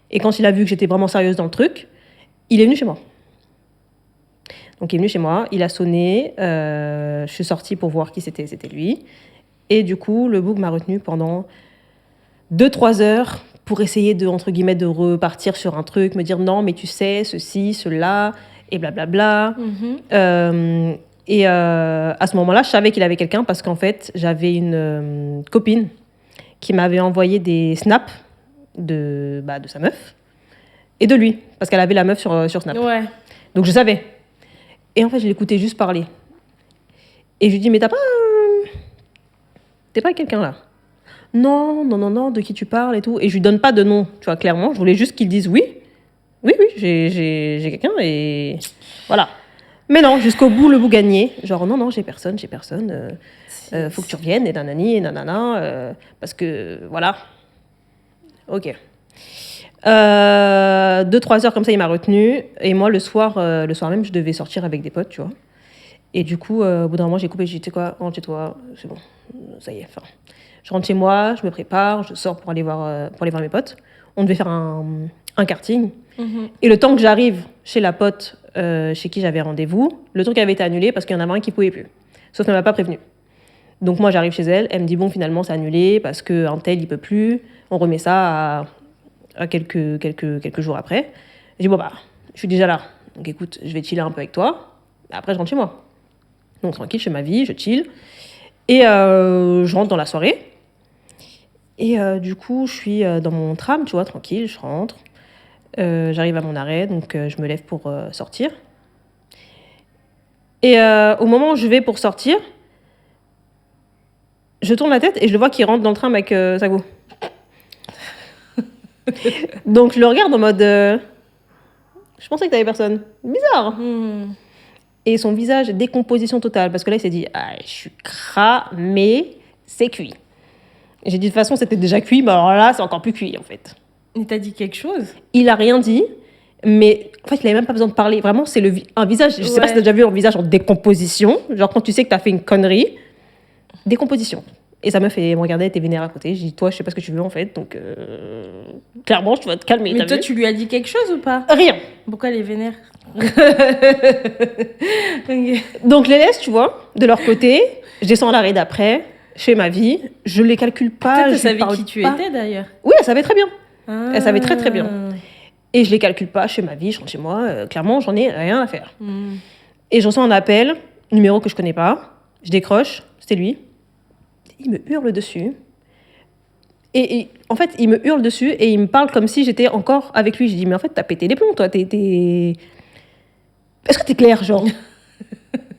Et quand il a vu que j'étais vraiment sérieuse dans le truc, il est venu chez moi. Donc, il est venu chez moi, il a sonné, je suis sortie pour voir qui c'était lui. Et du coup, le bouc m'a retenue pendant 2-3 heures pour essayer entre guillemets, de repartir sur un truc, me dire non, mais tu sais, ceci, cela, et blablabla. Et à ce moment-là, je savais qu'il avait quelqu'un parce qu'en fait, j'avais une copine qui m'avait envoyé des snaps de sa meuf et de lui, parce qu'elle avait la meuf sur Snap. Ouais. Donc je savais. Et en fait, je l'écoutais juste parler. Et je lui dis, mais t'es pas avec quelqu'un là ? Non, de qui tu parles et tout. Et je lui donne pas de nom, tu vois, clairement. Je voulais juste qu'il dise oui, j'ai quelqu'un et voilà. Mais non, jusqu'au bout, le bout gagné. Genre, non, j'ai personne. Faut que tu reviennes, et nanani, et nanana. Parce que, voilà. Ok. 2-3 heures comme ça, il m'a retenue. Et moi, le soir même, je devais sortir avec des potes, tu vois. Et du coup, au bout d'un moment, j'ai coupé. J'ai dit, tu sais quoi, rentre chez toi. C'est bon, ça y est, fin. Je rentre chez moi, je me prépare, je sors pour aller voir mes potes. On devait faire un karting. Et le temps que j'arrive chez la pote chez qui j'avais rendez-vous, le truc avait été annulé parce qu'il y en avait un qui ne pouvait plus. Sauf qu'elle ne m'a pas prévenu. Donc moi, j'arrive chez elle, elle me dit, bon, finalement, c'est annulé parce qu'un tel, il ne peut plus. On remet ça à quelques jours après. Je dis, bon, je suis déjà là. Donc écoute, je vais chiller un peu avec toi. Après, je rentre chez moi. Donc tranquille, je fais ma vie, je chill. Et je rentre dans la soirée. Et du coup, je suis dans mon tram, tu vois, tranquille, je rentre. J'arrive à mon arrêt, donc je me lève pour sortir. Et au moment où je vais pour sortir, je tourne la tête et je le vois qu'il rentre dans le tram avec Sago. Donc je le regarde en mode... je pensais que t'avais personne. Bizarre. Et son visage, décomposition totale. Parce que là, il s'est dit, je suis cramé, c'est cuit. Et j'ai dit, de toute façon, c'était déjà cuit, mais alors là, c'est encore plus cuit, en fait. Il t'a dit quelque chose ? Il a rien dit, mais en fait, il n'avait même pas besoin de parler. Vraiment, c'est un visage, je sais pas si t'as déjà vu un visage en décomposition, genre quand tu sais que t'as fait une connerie, décomposition. Et sa meuf, elle me regardait, elle était vénère à côté. J'ai dit, toi, je sais pas ce que tu veux, en fait, donc clairement, je dois te calmer. Mais toi, tu lui as dit quelque chose ou pas ? Rien. Pourquoi elle est vénère ? Okay. Donc, je les laisse, tu vois, de leur côté. Je descends à l'arrêt d'après. Je fais ma vie, je les calcule pas. Peut-être qu'elle savait qui tu étais d'ailleurs. Oui, elle savait très bien. Elle savait très très bien. Et je les calcule pas, je fais ma vie, je rentre chez moi. Clairement, j'en ai rien à faire. Et je reçois un appel, numéro que je connais pas. Je décroche, c'était lui. Il me hurle dessus. Et en fait, il me hurle dessus et il me parle comme si j'étais encore avec lui. Je dis, mais en fait, t'as pété les plombs, toi. Est-ce que t'es clair, genre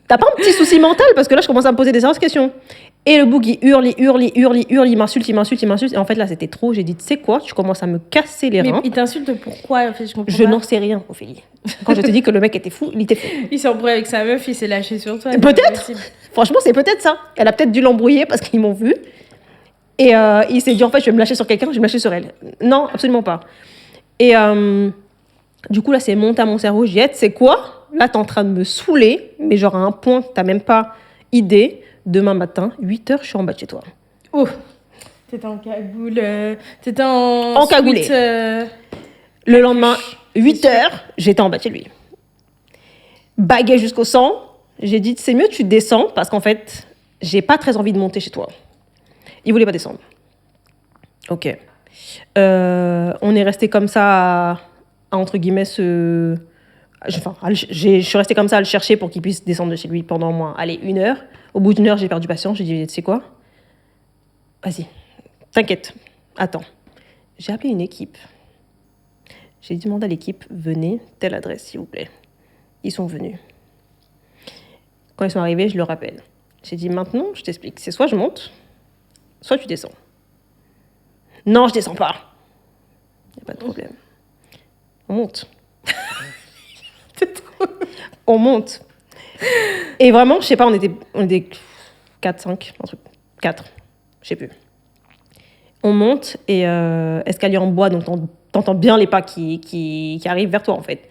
T'as pas un petit souci mental? Parce que là, je commence à me poser des sérieuses questions. Et le bouc, il hurle, il m'insulte. Et en fait, là, c'était trop. J'ai dit, tu sais quoi? Tu commences à me casser les reins. Mais il t'insulte pourquoi? En fait, je n'en sais rien, Ophélie. Quand je te dis que le mec était fou, il était fou. Il s'est embrouillé avec sa meuf, il s'est lâché sur toi. Peut-être. Franchement, c'est peut-être ça. Elle a peut-être dû l'embrouiller parce qu'ils m'ont vu. Et il s'est dit, en fait, je vais me lâcher sur quelqu'un, je vais me lâcher sur elle. Non, absolument pas. Et du coup, là, c'est monté à mon cerveau. J'ai dit, c'est quoi? Là, t'es en train de me saouler, mais genre à un point que t'as même pas idée. Demain matin, 8h, je suis en bas de chez toi. Oh, t'étais en cagoule. T'étais en. En cagoulé. sweat, Le lendemain, 8h, j'étais en bas de chez lui. Baguette jusqu'au sang. J'ai dit, c'est mieux, tu descends, parce qu'en fait, j'ai pas très envie de monter chez toi. Il voulait pas descendre. Ok. On est resté comme ça à entre guillemets, je suis restée comme ça à le chercher pour qu'il puisse descendre de chez lui pendant au moins, 1 heure. Au bout d'1 heure, j'ai perdu patience. J'ai dit, tu sais quoi? Vas-y, t'inquiète, attends. J'ai appelé une équipe. J'ai demandé à l'équipe, venez, telle adresse, s'il vous plaît. Ils sont venus. Quand ils sont arrivés, je leur rappelle. J'ai dit, maintenant, je t'explique. C'est soit je monte, soit tu descends. Non, je descends pas. Il n'y a pas de problème. On monte. On monte. Et vraiment, je sais pas, on était 4, 5, un truc. 4, je sais plus. On monte et escalier en bois, donc t'entends bien les pas qui arrivent vers toi, en fait.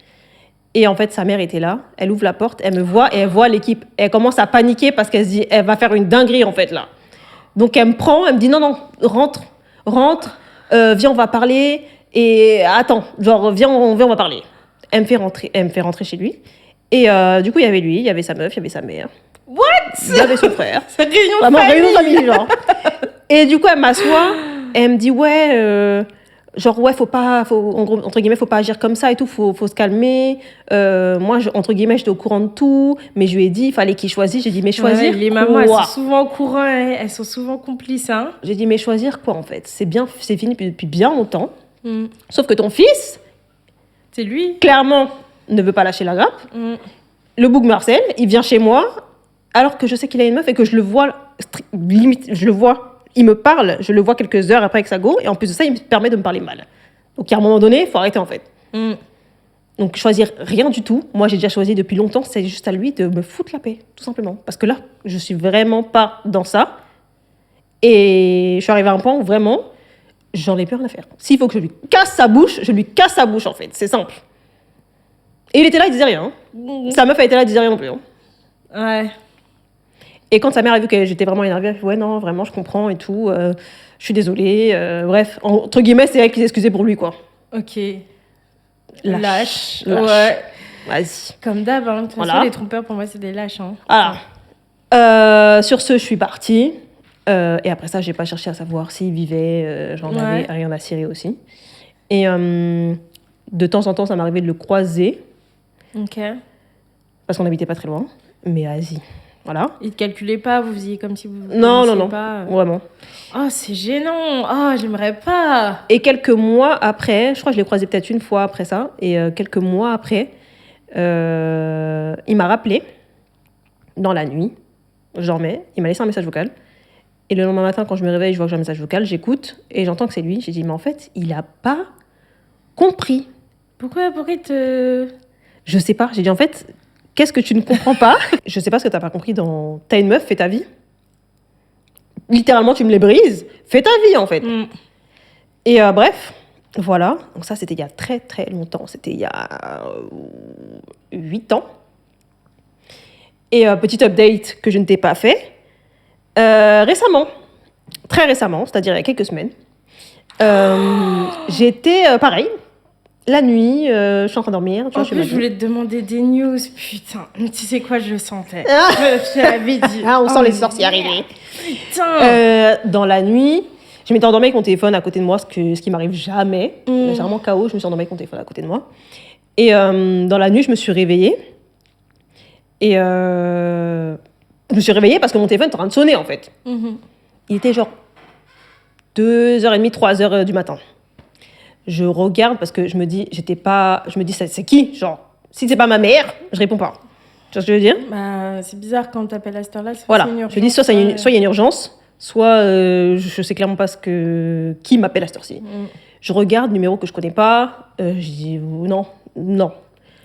Et en fait, sa mère était là. Elle ouvre la porte, elle me voit et elle voit l'équipe. Elle commence à paniquer parce qu'elle se dit, elle va faire une dinguerie, en fait, là. Donc, elle me prend, elle me dit, non, rentre, viens, on va parler. Et attends, genre, viens, on va parler. Elle me fait rentrer chez lui. Et du coup, il y avait lui, il y avait sa meuf, il y avait sa mère. What? Il y avait son frère. C'est réunion Vraiment, de famille. réunion de famille, genre. Et du coup, elle m'assoit, elle me dit, ouais, faut pas, en gros, entre guillemets, faut pas agir comme ça et tout, faut se calmer. Moi, entre guillemets, j'étais au courant de tout, mais je lui ai dit, il fallait qu'il choisisse. J'ai dit, mais choisir les mamans, elles quoi? sont souvent au courant, hein. Elles sont souvent complices, hein. J'ai dit, mais choisir quoi, en fait? C'est fini depuis bien longtemps. Mm. Sauf que ton fils, C'est lui. clairement, ne veut pas lâcher la grappe. Mm. Le bouc me harcèle, il vient chez moi, alors que je sais qu'il a une meuf et que je le vois, limite, je le vois, il me parle, je le vois quelques heures après avec sa go, et en plus de ça, il me permet de me parler mal. Donc à un moment donné, il faut arrêter, en fait. Mm. Donc choisir rien du tout, moi j'ai déjà choisi depuis longtemps, c'est juste à lui de me foutre la paix, tout simplement. Parce que là, je suis vraiment pas dans ça, et je suis arrivée à un point où vraiment, j'en ai plus rien à faire. S'il faut que je lui casse sa bouche, je lui casse sa bouche, en fait, c'est simple. Et il était là, il disait rien. Hein. Sa meuf a été là, il disait rien non plus. Hein. Ouais. Et quand sa mère a vu que j'étais vraiment énervée, elle a fait, ouais, non, vraiment, je comprends et tout. Je suis désolée. Bref, entre guillemets, c'est elle qui s'est excusée pour lui, quoi. Ok. Lâche. Ouais. Vas-y. Comme d'hab, hein. De toute façon, Voilà. les trompeurs, pour moi, c'est des lâches, hein. Voilà. Sur ce, je suis partie. Et après ça, j'ai pas cherché à savoir s'il vivait. J'en avais rien à cirer aussi. Et de temps en temps, ça m'arrivait de le croiser. Ok. Parce qu'on n'habitait pas très loin. Mais vas-y. Voilà. Ils te calculaient pas, vous faisiez comme si vous Non. pas. Vraiment. Oh, c'est gênant. Oh, j'aimerais pas. Et quelques mois après, je crois que je l'ai croisé peut-être une fois après ça, et quelques mois après, il m'a rappelé dans la nuit, je dormais, il m'a laissé un message vocal. Et le lendemain matin, quand je me réveille, je vois que j'ai un message vocal, j'écoute, et j'entends que c'est lui. J'ai dit, mais en fait, il n'a pas compris. Pourquoi il te... Je sais pas. J'ai dit, en fait, qu'est-ce que tu ne comprends pas? Je sais pas ce que tu n'as pas compris dans... T'as une meuf, fais ta vie. Littéralement, tu me les brises. Fais ta vie, en fait. Mm. Et bref, voilà. Donc ça, c'était il y a très, très longtemps. C'était il y a 8 ans. Et petit update que je ne t'ai pas fait. Récemment, très récemment, c'est-à-dire il y a quelques semaines, j'étais pareil. La nuit, je suis en train de dormir. Tu vois, En plus, je voulais te demander des news. Putain, mais tu sais quoi, je le sentais. Je l'avais dit. Ah, on sent Oh, les sorciers arriver. Putain. Dans la nuit, je m'étais endormie avec mon téléphone à côté de moi, ce qui m'arrive jamais. Mm. J'ai vraiment KO, je me suis endormie avec mon téléphone à côté de moi. Et dans la nuit, je me suis réveillée. Et je me suis réveillée parce que mon téléphone était en train de sonner, en fait. Mhm. Il était genre 2h30, 3h du matin. Je regarde parce que je me dis, c'est qui? Genre, si c'est pas ma mère, je réponds pas. Tu vois ce que je veux dire? Bah, c'est bizarre quand t'appelles à cette heure-là. Voilà. C'est une Je dis, soit urgence, il y a une urgence, soit je sais clairement pas qui m'appelle à cette heure-ci. Mm. Je regarde, numéro que je connais pas, je dis, non.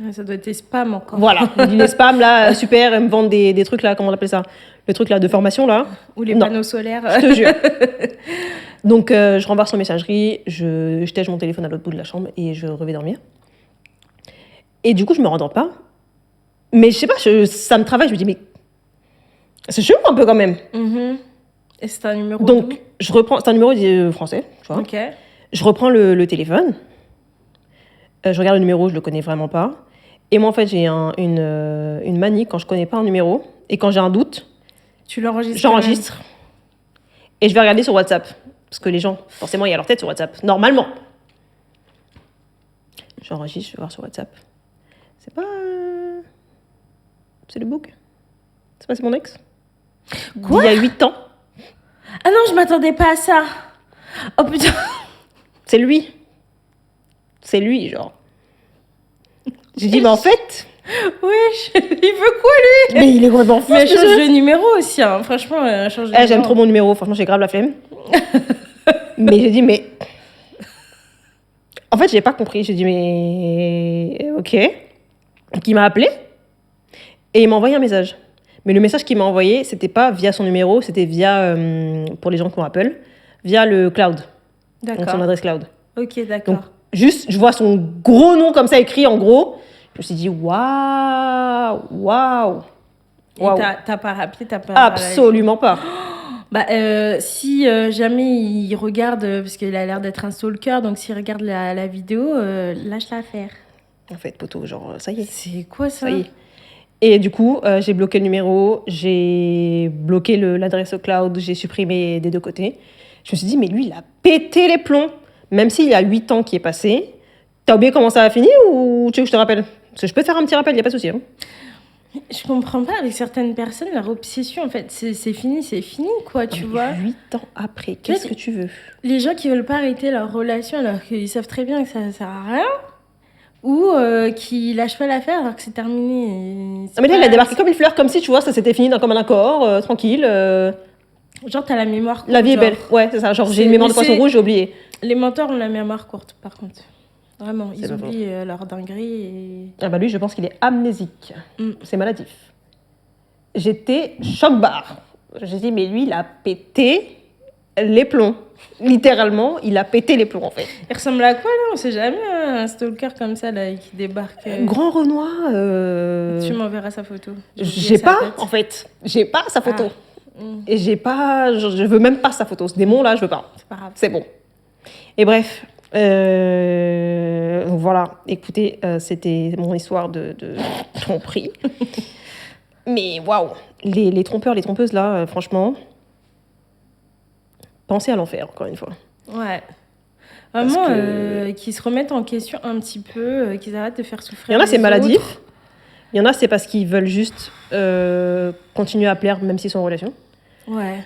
Ouais, ça doit être tes spams encore. Voilà. Je dis, les spams, là, super, elles me vendent des trucs, là, comment on appelle ça? Le truc, là, de formation, là. Ou les Non. panneaux solaires. Je te jure. Donc, je renvoie son messagerie, je tèche mon téléphone à l'autre bout de la chambre et je revais dormir. Et du coup, je me rendors pas. Mais je sais pas, ça me travaille. Je me dis, mais c'est chelou un peu quand même. Et c'est un numéro Donc, d'où? je reprends. C'est un numéro français, tu vois. Ok. Je reprends le téléphone. Je regarde le numéro, je le connais vraiment pas. Et moi, en fait, j'ai une manie quand je connais pas un numéro et quand j'ai un doute, Tu l'enregistres? j'enregistre et je vais regarder sur WhatsApp. Parce que les gens, forcément, il y a leur tête sur WhatsApp. Normalement. J'enregistre, je vais voir sur WhatsApp. C'est pas. C'est le book. C'est pas, c'est mon ex. Quoi? Il y a 8 ans. Ah non, je m'attendais pas à ça. Oh putain. C'est lui. C'est lui, genre. J'ai dit, mais en fait. Wesh, il veut quoi lui? Mais il est complètement fou. Mais ce change monsieur. de numéro aussi, hein. Franchement, change de J'aime numéro. trop mon numéro. Franchement, j'ai grave la flemme. Mais j'ai dit, mais. En fait, j'ai pas compris. J'ai dit, mais. Ok. Donc, il m'a appelé et il m'a envoyé un message. Mais le message qu'il m'a envoyé, c'était pas via son numéro, c'était via, pour les gens qui ont Apple, via le cloud. Donc son D'accord. adresse cloud. Ok, Donc, d'accord. juste, je vois son gros nom comme ça écrit en gros. Je me suis dit, waouh, waouh. Et Waouh. t'as pas rappelé, t'as pas. Absolument pas. Bah, si jamais il regarde, parce qu'il a l'air d'être un stalker, donc s'il regarde la vidéo, lâche l'affaire. En fait, poteau, genre, ça y est. C'est quoi ça? Ça y est. Et du coup, j'ai bloqué le numéro, j'ai bloqué l'adresse au cloud, j'ai supprimé des deux côtés. Je me suis dit, mais lui, il a pété les plombs. Même s'il y a 8 ans qui est passé. T'as oublié comment ça a fini ou tu veux que je te rappelle? Parce que je peux te faire un petit rappel, il n'y a pas de souci. Hein. Je comprends pas avec certaines personnes, leur obsession, en fait, c'est fini, quoi, tu vois. 8 ans après, qu'est-ce que tu veux? Les gens qui veulent pas arrêter leur relation alors qu'ils savent très bien que ça sert à rien, ou qui lâchent pas l'affaire alors que c'est terminé. Ah, mais là, il a débarqué comme une fleur, comme si, tu vois, ça s'était fini comme un accord, tranquille. Genre, t'as la mémoire courte. La vie est belle. genre. Ouais, c'est ça. Genre, j'ai C'est- une mémoire de mais poisson c'est- rouge, j'ai oublié. Les menteurs ont la mémoire courte, par contre. Vraiment, C'est ils pas oublient leur dinguerie et... Ah bah lui, je pense qu'il est amnésique. Mm. C'est maladif. J'étais choc-barre. J'ai dit, mais lui, il a pété les plombs. Littéralement, il a pété les plombs, en fait. Il ressemble à quoi, là? On sait jamais, un stalker comme ça, là, qui débarque. Grand Renoir. Tu m'enverras sa photo. oublié J'ai sa pas, tête. en fait. J'ai pas sa photo. Mm. Et j'ai pas. Je veux même pas sa photo. Ce démon-là, je veux pas. C'est pas grave. C'est bon. Et bref. Voilà. Écoutez, c'était mon histoire de tromperie. Mais waouh. Les trompeurs, les trompeuses, là, franchement. Pensez à l'enfer, encore une fois. Ouais. Parce Vraiment, que- qu'ils se remettent en question un petit peu, qu'ils arrêtent de faire souffrir. Il y en a, les c'est maladif. autres. Il y en a, c'est parce qu'ils veulent juste continuer à plaire, même s'ils sont en relation. Ouais.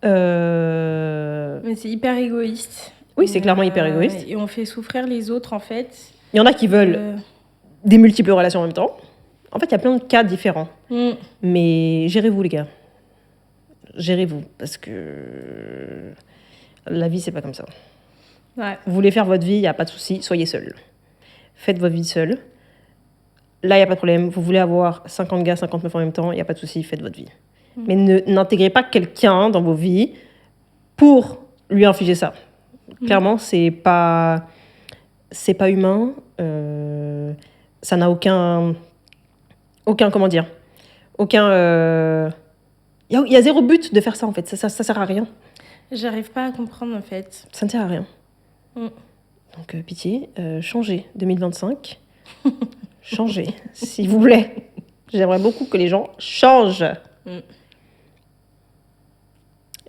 Euh, Mais c'est hyper égoïste. Oui, c'est clairement hyper égoïste. Et on fait souffrir les autres, en fait. Il y en a qui veulent Euh, des multiples relations en même temps. En fait, il y a plein de cas différents. mm. Mais gérez-vous, les gars. Gérez-vous. Parce que la vie, c'est pas comme ça. Ouais. Vous voulez faire votre vie, il n'y a pas de souci, soyez seul. Faites votre vie seul. Là, il n'y a pas de problème. Vous voulez avoir 50 gars, 50 meufs en même temps, il n'y a pas de souci, faites votre vie. Mais n'intégrez pas quelqu'un dans vos vies pour lui infliger ça. Clairement, c'est pas humain. Ça n'a aucun, comment dire, aucun. Il y a zéro but de faire ça en fait. Ça sert à rien. J'arrive pas à comprendre, en fait. Ça ne sert à rien. Mm. Donc pitié, changez 2025. Changez, s'il vous plaît. J'aimerais beaucoup que les gens changent. Mm.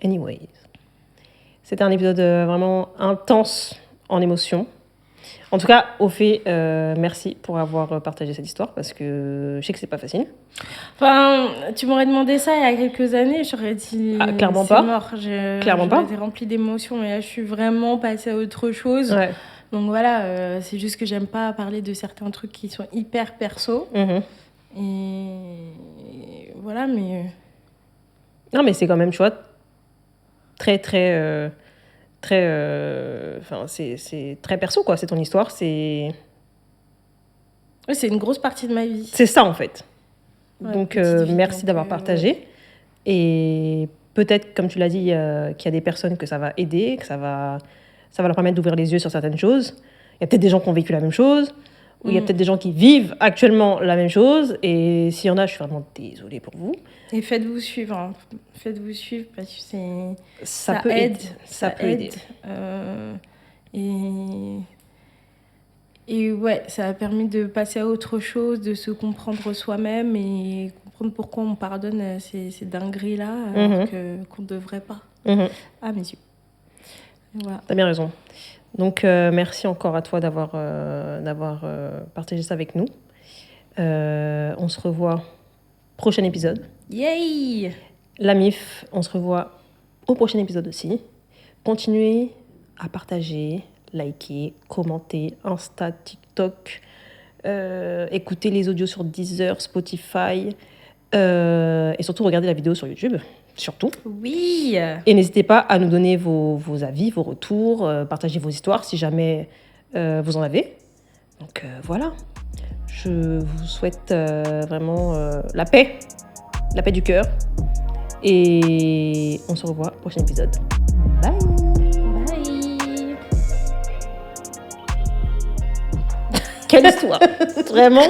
Anyways. C'était un épisode vraiment intense en émotion. En tout cas, au fait, merci pour avoir partagé cette histoire parce que je sais que c'est pas facile. Enfin, tu m'aurais demandé ça il y a quelques années, j'aurais dit. Ah, clairement c'est pas. mort. Clairement pas. J'aurais été remplie d'émotions, mais là, je suis vraiment passée à autre chose. Ouais. Donc voilà, c'est juste que j'aime pas parler de certains trucs qui sont hyper perso. Mhm. Et voilà, mais. Non, mais c'est quand même, tu vois, très, enfin, c'est très perso, quoi. C'est ton histoire, Ouais, c'est une grosse partie de ma vie. c'est ça, en fait. Ouais, Donc, petite vie, merci donc, d'avoir partagé. Et peut-être, comme tu l'as dit, qu'il y a des personnes que ça va aider, que ça va leur permettre d'ouvrir les yeux sur certaines choses. Il y a peut-être des gens qui ont vécu la même chose. où il y a peut-être des gens qui vivent actuellement la même chose. Et s'il y en a, je suis vraiment désolée pour vous. Et faites-vous suivre. Hein. Faites-vous suivre parce que Ça ça peut aide. aider. Ça peut aider. Et ouais, ça a permis de passer à autre chose, de se comprendre soi-même et comprendre pourquoi on pardonne ces dingueries-là alors qu'on ne devrait pas. À mes yeux. Voilà. T'as bien raison. Donc, merci encore à toi d'avoir partagé ça avec nous. On se revoit prochain épisode. Yay! La MIF, on se revoit au prochain épisode aussi. Continuez à partager, liker, commenter, Insta, TikTok, écouter les audios sur Deezer, Spotify et surtout regarder la vidéo sur YouTube. Surtout. Oui. Et n'hésitez pas à nous donner vos avis, vos retours, partager vos histoires si jamais vous en avez. Donc voilà, je vous souhaite vraiment la paix du cœur. Et on se revoit au prochain épisode. Bye. Bye. Quelle histoire. Vraiment.